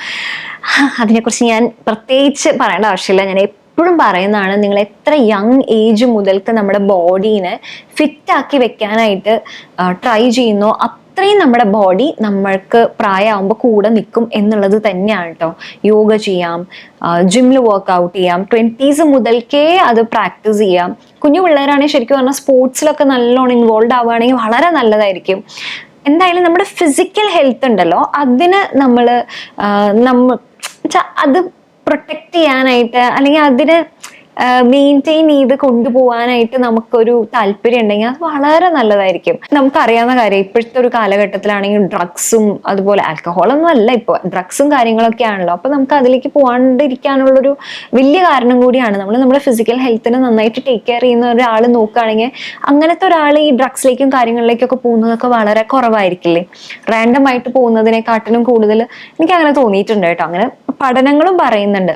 അതിനെക്കുറിച്ച് ഞാൻ പ്രത്യേകിച്ച് പറയേണ്ട ആവശ്യമില്ല. ഞാൻ എപ്പോഴും പറയുന്നതാണ്, നിങ്ങൾ എത്ര യങ് ഏജ് മുതൽക്ക് നമ്മുടെ ബോഡീനെ ഫിറ്റാക്കി വെക്കാനായിട്ട് ട്രൈ ചെയ്യുന്നോ അത്രയും നമ്മുടെ ബോഡി നമ്മൾക്ക് പ്രായമാകുമ്പോൾ കൂടെ നിൽക്കും എന്നുള്ളത് തന്നെയാണ് കേട്ടോ. യോഗ ചെയ്യാം, ജിമ്മിൽ വർക്ക്ഔട്ട് ചെയ്യാം, 20s മുതൽക്കേ അത് പ്രാക്ടീസ് ചെയ്യാം. കുഞ്ഞു പിള്ളേരാണെങ്കിൽ ശരിക്കും പറഞ്ഞാൽ സ്പോർട്സിലൊക്കെ നല്ലോണം ഇൻവോൾവ് ആവുകയാണെങ്കിൽ വളരെ നല്ലതായിരിക്കും. എന്തായാലും നമ്മുടെ ഫിസിക്കൽ ഹെൽത്ത് ഉണ്ടല്ലോ, അതിന് അത് പ്രൊട്ടക്ട് ചെയ്യാനായിട്ട് അല്ലെങ്കിൽ അതിനെ മെയിൻറ്റെയിൻ ചെയ്ത് കൊണ്ടുപോകാനായിട്ട് നമുക്കൊരു താല്പര്യം ഉണ്ടെങ്കിൽ അത് വളരെ നല്ലതായിരിക്കും. നമുക്കറിയാവുന്ന കാര്യം, ഇപ്പോഴത്തെ ഒരു കാലഘട്ടത്തിലാണെങ്കിൽ ഡ്രഗ്സും അതുപോലെ ആൽക്കഹോളൊന്നും അല്ല, ഇപ്പോൾ ഡ്രഗ്സും കാര്യങ്ങളൊക്കെ ആണല്ലോ. അപ്പൊ നമുക്ക് അതിലേക്ക് പോകാണ്ടിരിക്കാനുള്ളൊരു വലിയ കാരണം കൂടിയാണ്. നമ്മുടെ ഫിസിക്കൽ ഹെൽത്തിനെ നന്നായിട്ട് ടേക്ക് കെയർ ചെയ്യുന്ന ഒരാൾ നോക്കുകയാണെങ്കിൽ അങ്ങനത്തെ ഒരാൾ ഈ ഡ്രഗ്സിലേക്കും കാര്യങ്ങളിലേക്കൊക്കെ പോകുന്നതൊക്കെ വളരെ കുറവായിരിക്കില്ലേ. റാൻഡം ആയിട്ട് പോകുന്നതിനെക്കാട്ടിലും കൂടുതൽ എനിക്ക് അങ്ങനെ തോന്നിയിട്ടുണ്ട് കേട്ടോ. അങ്ങനെ പഠനങ്ങളും പറയുന്നുണ്ട്.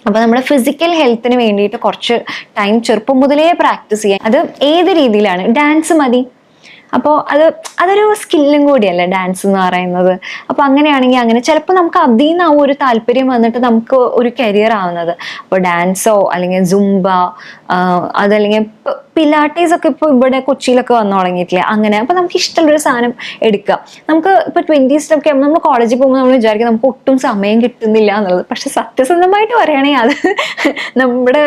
അപ്പൊ നമ്മുടെ ഫിസിക്കൽ ഹെൽത്തിന് വേണ്ടിയിട്ട് കുറച്ച് ടൈം ചെറുപ്പം മുതലേ പ്രാക്ടീസ് ചെയ്യാം. അത് ഏത് രീതിയിലാണ്, ഡാൻസ് മതി. അപ്പോൾ അതൊരു സ്കില്ലും കൂടിയല്ലേ ഡാൻസ് എന്ന് പറയുന്നത്. അപ്പൊ അങ്ങനെയാണെങ്കിൽ അങ്ങനെ ചിലപ്പോൾ നമുക്ക് അതിൽ നിന്ന് ആ ഒരു താല്പര്യം വന്നിട്ട് നമുക്ക് ഒരു കരിയർ ആവുന്നത്. അപ്പോൾ ഡാൻസോ അല്ലെങ്കിൽ സുംബ, അതല്ലെങ്കിൽ പിലാറ്റീസ് ഒക്കെ ഇപ്പോൾ ഇവിടെ കൊച്ചിയിലൊക്കെ വന്നു തുടങ്ങിയിട്ടില്ലേ, അങ്ങനെ. അപ്പൊ നമുക്ക് ഇഷ്ടമുള്ളൊരു സാധനം എടുക്കാം. നമുക്ക് ഇപ്പൊ 20s നമ്മൾ കോളേജിൽ പോകുമ്പോൾ നമ്മൾ വിചാരിക്കും നമുക്ക് ഒട്ടും സമയം കിട്ടുന്നില്ല എന്നുള്ളത്. പക്ഷെ സത്യസന്ധമായിട്ട് പറയുകയാണെങ്കിൽ അത് നമ്മുടെ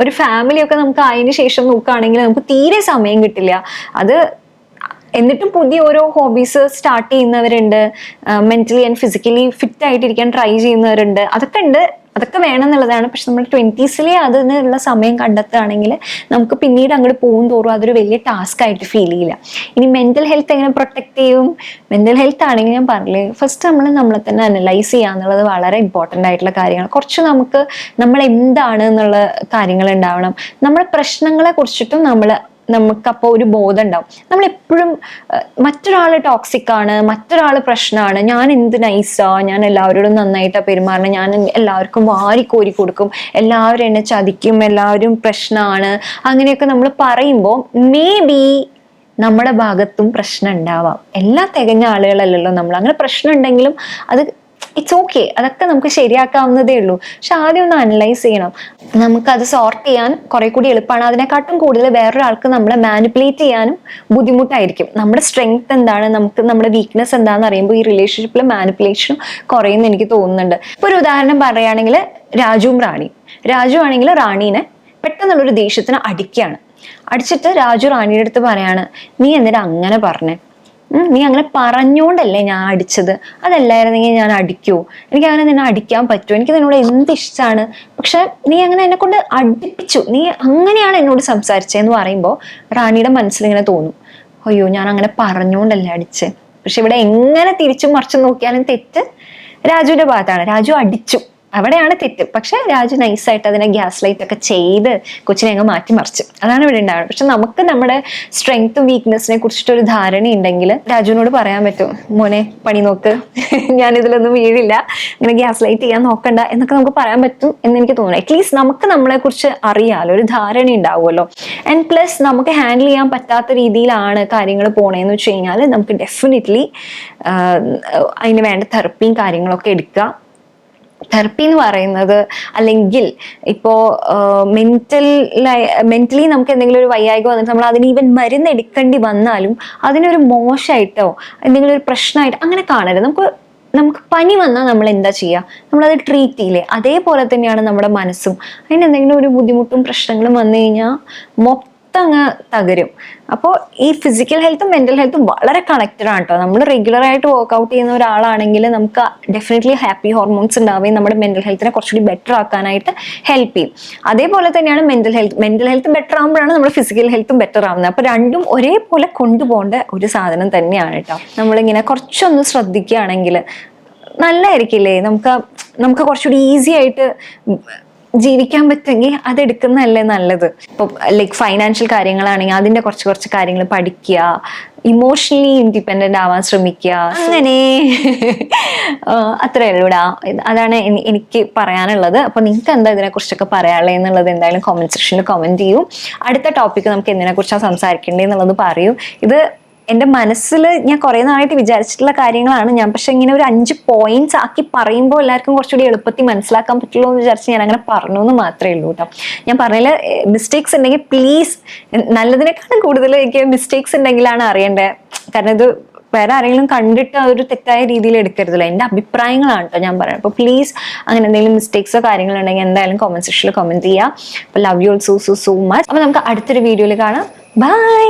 ഒരു ഫാമിലിയൊക്കെ നമുക്ക് അതിന് ശേഷം നോക്കുകയാണെങ്കിൽ നമുക്ക് തീരെ സമയം കിട്ടില്ല. അത് എന്നിട്ടും പുതിയ ഓരോ ഹോബീസ് സ്റ്റാർട്ട് ചെയ്യുന്നവരുണ്ട്, മെന്റലി ആൻഡ് ഫിസിക്കലി ഫിറ്റ് ആയിട്ടിരിക്കാൻ ട്രൈ ചെയ്യുന്നവരുണ്ട്. അതൊക്കെ ഉണ്ട്, അതൊക്കെ വേണം എന്നുള്ളതാണ്. പക്ഷെ നമ്മൾ 20s അതിനുള്ള സമയം കണ്ടെത്തുകയാണെങ്കിൽ നമുക്ക് പിന്നീട് അങ്ങോട്ട് പോകും തോറും അതൊരു വലിയ ടാസ്ക് ആയിട്ട് ഫീൽ ചെയ്യില്ല. ഇനി മെന്റൽ ഹെൽത്ത് എങ്ങനെ പ്രൊട്ടക്ട് ചെയ്യും? മെന്റൽ ഹെൽത്ത് ആണെങ്കിൽ ഞാൻ പറഞ്ഞില്ലേ, ഫസ്റ്റ് നമ്മളെ തന്നെ അനലൈസ് ചെയ്യുക എന്നുള്ളത് വളരെ ഇമ്പോർട്ടൻ്റ് ആയിട്ടുള്ള കാര്യമാണ്. കുറച്ച് നമ്മൾ എന്താണ് എന്നുള്ള കാര്യങ്ങൾ ഉണ്ടാവണം. നമ്മുടെ പ്രശ്നങ്ങളെ കുറിച്ചിട്ടും നമുക്കപ്പോൾ ഒരു ബോധം ഉണ്ടാവും. നമ്മളെപ്പോഴും മറ്റൊരാൾ ടോക്സിക് ആണ്, മറ്റൊരാൾ പ്രശ്നമാണ്, ഞാൻ എന്ത് നൈസാ, ഞാൻ എല്ലാവരോടും നന്നായിട്ടാണ് പെരുമാറണം, ഞാൻ എല്ലാവർക്കും വാരിക്കോരി കൊടുക്കും, എല്ലാവരും എന്നെ ചതിക്കും, എല്ലാവരും പ്രശ്നമാണ്, അങ്ങനെയൊക്കെ നമ്മൾ പറയുമ്പോൾ മേ ബി നമ്മുടെ ഭാഗത്തും പ്രശ്നം ഉണ്ടാവാം. എല്ലാ തികഞ്ഞ ആളുകളല്ലല്ലോ നമ്മൾ. അങ്ങനെ പ്രശ്നം ഉണ്ടെങ്കിലും അത് ഇറ്റ്സ് ഓക്കെ, അതൊക്കെ നമുക്ക് ശരിയാക്കാവുന്നതേ ഉള്ളൂ. പക്ഷെ ആദ്യം ഒന്ന് അനലൈസ് ചെയ്യണം. നമുക്കത് സോർട്ട് ചെയ്യാൻ കുറെ കൂടി എളുപ്പമാണ്. അതിനെക്കാട്ടും കൂടുതൽ വേറൊരാൾക്ക് നമ്മളെ മാനിപ്പുലേറ്റ് ചെയ്യാനും ബുദ്ധിമുട്ടായിരിക്കും. നമ്മുടെ സ്ട്രെങ്ത് എന്താണ്, നമ്മുടെ വീക്ക്നെസ് എന്താണെന്ന് അറിയുമ്പോൾ ഈ റിലേഷൻഷിപ്പിൽ മാനിപ്പുലേഷനും കുറയുമെന്ന് എനിക്ക് തോന്നുന്നുണ്ട്. ഇപ്പൊ ഒരു ഉദാഹരണം പറയുകയാണെങ്കിൽ രാജുവും റാണിയും. രാജു ആണെങ്കിൽ റാണീനെ പെട്ടെന്നുള്ളൊരു ദേഷ്യത്തിന് അടിക്കുകയാണ്. അടിച്ചിട്ട് രാജു റാണിയുടെ അടുത്ത് പറയാണ്, നീ എന്തിനാ അങ്ങനെ പറഞ്ഞേ, നീ അങ്ങനെ പറഞ്ഞോണ്ടല്ലേ ഞാൻ അടിച്ചത്, അതല്ലായിരുന്നെങ്കിൽ ഞാൻ അടിക്കുമോ, എനിക്ക് അങ്ങനെ നിന്നെ അടിക്കാൻ പറ്റുമോ, എനിക്ക് നിന്നോട് എന്ത് ഇഷ്ടമാണ്, പക്ഷെ നീ അങ്ങനെ എന്നെ കൊണ്ട് അടിപ്പിച്ചു, നീ അങ്ങനെയാണ് എന്നോട് സംസാരിച്ചതെന്ന് പറയുമ്പോൾ റാണിയുടെ മനസ്സിലിങ്ങനെ തോന്നും, അയ്യോ ഞാൻ അങ്ങനെ പറഞ്ഞോണ്ടല്ലേ അടിച്ചേ. പക്ഷെ ഇവിടെ എങ്ങനെ തിരിച്ചും മറിച്ചും നോക്കിയാലും തെറ്റ് രാജുവിന്റെ ഭാഗത്താണ്. രാജു അടിച്ചു, അവിടെയാണ് തെറ്റ്. പക്ഷെ രാജു നൈസായിട്ട് അതിനെ ഗ്യാസ് ലൈറ്റ് ഒക്കെ ചെയ്ത് കൊച്ചിനെ അങ്ങ് മാറ്റിമറിച്ചു. അതാണ് ഇവിടെ ഉണ്ടാവുന്നത്. പക്ഷെ നമുക്ക് നമ്മുടെ സ്ട്രെങ്ത്തും വീക്ക്നെസ്സിനെ കുറിച്ചിട്ട് ഒരു ധാരണ ഉണ്ടെങ്കിൽ രാജുവിനോട് പറയാൻ പറ്റും, മോനെ പണി നോക്ക്, ഞാൻ ഇതിലൊന്നും വീഴില്ല, ഇങ്ങനെ ഗ്യാസ് ലൈറ്റ് ചെയ്യാൻ നോക്കണ്ട എന്നൊക്കെ നമുക്ക് പറയാൻ പറ്റും എന്ന് എനിക്ക് തോന്നുന്നു. അറ്റ്ലീസ്റ്റ് നമുക്ക് നമ്മളെ കുറിച്ച് അറിയാലോ, ഒരു ധാരണ ഉണ്ടാവുമല്ലോ. ആൻഡ് പ്ലസ് നമുക്ക് ഹാൻഡിൽ ചെയ്യാൻ പറ്റാത്ത രീതിയിലാണ് കാര്യങ്ങൾ പോണേന്ന് വെച്ച് കഴിഞ്ഞാൽ നമുക്ക് ഡെഫിനറ്റ്ലി അതിന് വേണ്ട തെറപ്പിയും കാര്യങ്ങളൊക്കെ എടുക്കുക. തെറപ്പി എന്ന് പറയുന്നത്, അല്ലെങ്കിൽ ഇപ്പോൾ മെന്റലി നമുക്ക് എന്തെങ്കിലും ഒരു വയ്യായ്ക വന്നിട്ട് നമ്മൾ അതിന് ഈവൻ മരുന്ന് എടുക്കേണ്ടി വന്നാലും അതിനൊരു മോശമായിട്ടോ എന്തെങ്കിലും ഒരു പ്രശ്നമായിട്ട് അങ്ങനെ കാണരുത്. നമുക്ക് പനി വന്നാൽ നമ്മൾ എന്താ ചെയ്യുക, നമ്മളത് ട്രീറ്റ് ചെയ്യില്ലേ? അതേപോലെ തന്നെയാണ് നമ്മുടെ മനസ്സും. അതിന് എന്തെങ്കിലും ഒരു ബുദ്ധിമുട്ടും പ്രശ്നങ്ങളും വന്നു കഴിഞ്ഞാൽ അങ്ങ് തകരും. അപ്പോൾ ഈ ഫിസിക്കൽ ഹെൽത്തും മെന്റൽ ഹെൽത്തും വളരെ കണക്റ്റഡ് ആണ് കേട്ടോ. നമ്മൾ റെഗുലർ ആയിട്ട് വർക്ക്ഔട്ട് ചെയ്യുന്ന ഒരാളാണെങ്കിൽ നമുക്ക് ഡെഫിനറ്റ്ലി ഹാപ്പി ഹോർമോൺസ് ഉണ്ടാവുകയും നമ്മുടെ മെന്റൽ ഹെൽത്തിനെ കുറച്ചുകൂടി ബെറ്റർ ആക്കാനായിട്ട് ഹെൽപ്പ് ചെയ്യും. അതേപോലെ തന്നെയാണ് മെന്റൽ ഹെൽത്ത് ബെറ്റർ ആകുമ്പോഴാണ് നമ്മുടെ ഫിസിക്കൽ ഹെൽത്തും ബെറ്റർ ആവുന്നത്. അപ്പൊ രണ്ടും ഒരേപോലെ കൊണ്ടുപോകേണ്ട ഒരു സാധനം തന്നെയാണ് കേട്ടോ. നമ്മളിങ്ങനെ കുറച്ചൊന്ന് ശ്രദ്ധിക്കുകയാണെങ്കിൽ നല്ലതായിരിക്കില്ലേ? നമുക്ക് കുറച്ചുകൂടി ഈസി ആയിട്ട് ജീവിക്കാൻ പറ്റുമെങ്കിൽ അതെടുക്കുന്നതല്ലേ നല്ലത്. ഇപ്പൊ ലൈക്ക് ഫൈനാൻഷ്യൽ കാര്യങ്ങളാണെങ്കിൽ അതിന്റെ കുറച്ച് കാര്യങ്ങൾ പഠിക്കുക, ഇമോഷണലി ഇൻഡിപെൻഡന്റ് ആവാൻ ശ്രമിക്കുക, അങ്ങനെ അത്രേ ഉള്ളൂടാ. അതാണ് എനിക്ക് പറയാനുള്ളത്. അപ്പൊ നിങ്ങൾക്ക് എന്താ ഇതിനെ കുറിച്ചൊക്കെ പറയാനുള്ളത് എന്നുള്ളത് എന്തായാലും കമന്റ് സെക്ഷനിൽ കമന്റ് ചെയ്യൂ. അടുത്ത ടോപ്പിക്ക് നമുക്ക് എന്തിനെ കുറിച്ചാണ് സംസാരിക്കേണ്ടത് എന്നുള്ളത് പറയൂ. ഇത് എൻ്റെ മനസ്സിൽ ഞാൻ കുറേ നാളായിട്ട് വിചാരിച്ചിട്ടുള്ള കാര്യങ്ങളാണ്. പക്ഷെ ഇങ്ങനെ ഒരു 5 പോയിന്റ്സ് ആക്കി പറയുമ്പോൾ എല്ലാവർക്കും കുറച്ചുകൂടി എളുപ്പത്തിൽ മനസ്സിലാക്കാൻ പറ്റുള്ളൂ എന്ന് വിചാരിച്ച് ഞാൻ അങ്ങനെ പറഞ്ഞു എന്ന് മാത്രമേ ഉള്ളൂ കേട്ടോ. ഞാൻ പറഞ്ഞതിൽ മിസ്റ്റേക്സ് ഉണ്ടെങ്കിൽ പ്ലീസ്, നല്ലതിനേക്കാളും കൂടുതൽ എനിക്ക് മിസ്റ്റേക്സ് ഉണ്ടെങ്കിലാണ് അറിയേണ്ടത്. കാരണം ഇത് വേറെ ആരെങ്കിലും കണ്ടിട്ട് അതൊരു തെറ്റായ രീതിയിൽ എടുക്കരുതല്ലോ. എൻ്റെ അഭിപ്രായങ്ങളാണ് കേട്ടോ ഞാൻ പറയുന്നത്. അപ്പോൾ പ്ലീസ് അങ്ങനെ എന്തെങ്കിലും മിസ്റ്റേക്സോ കാര്യങ്ങളുണ്ടെങ്കിൽ എന്തായാലും കമന്റ് സെക്ഷനിൽ കമന്റ് ചെയ്യുക. അപ്പോൾ love you all so much. അപ്പോൾ നമുക്ക് അടുത്തൊരു വീഡിയോയിൽ കാണാം. ബൈ.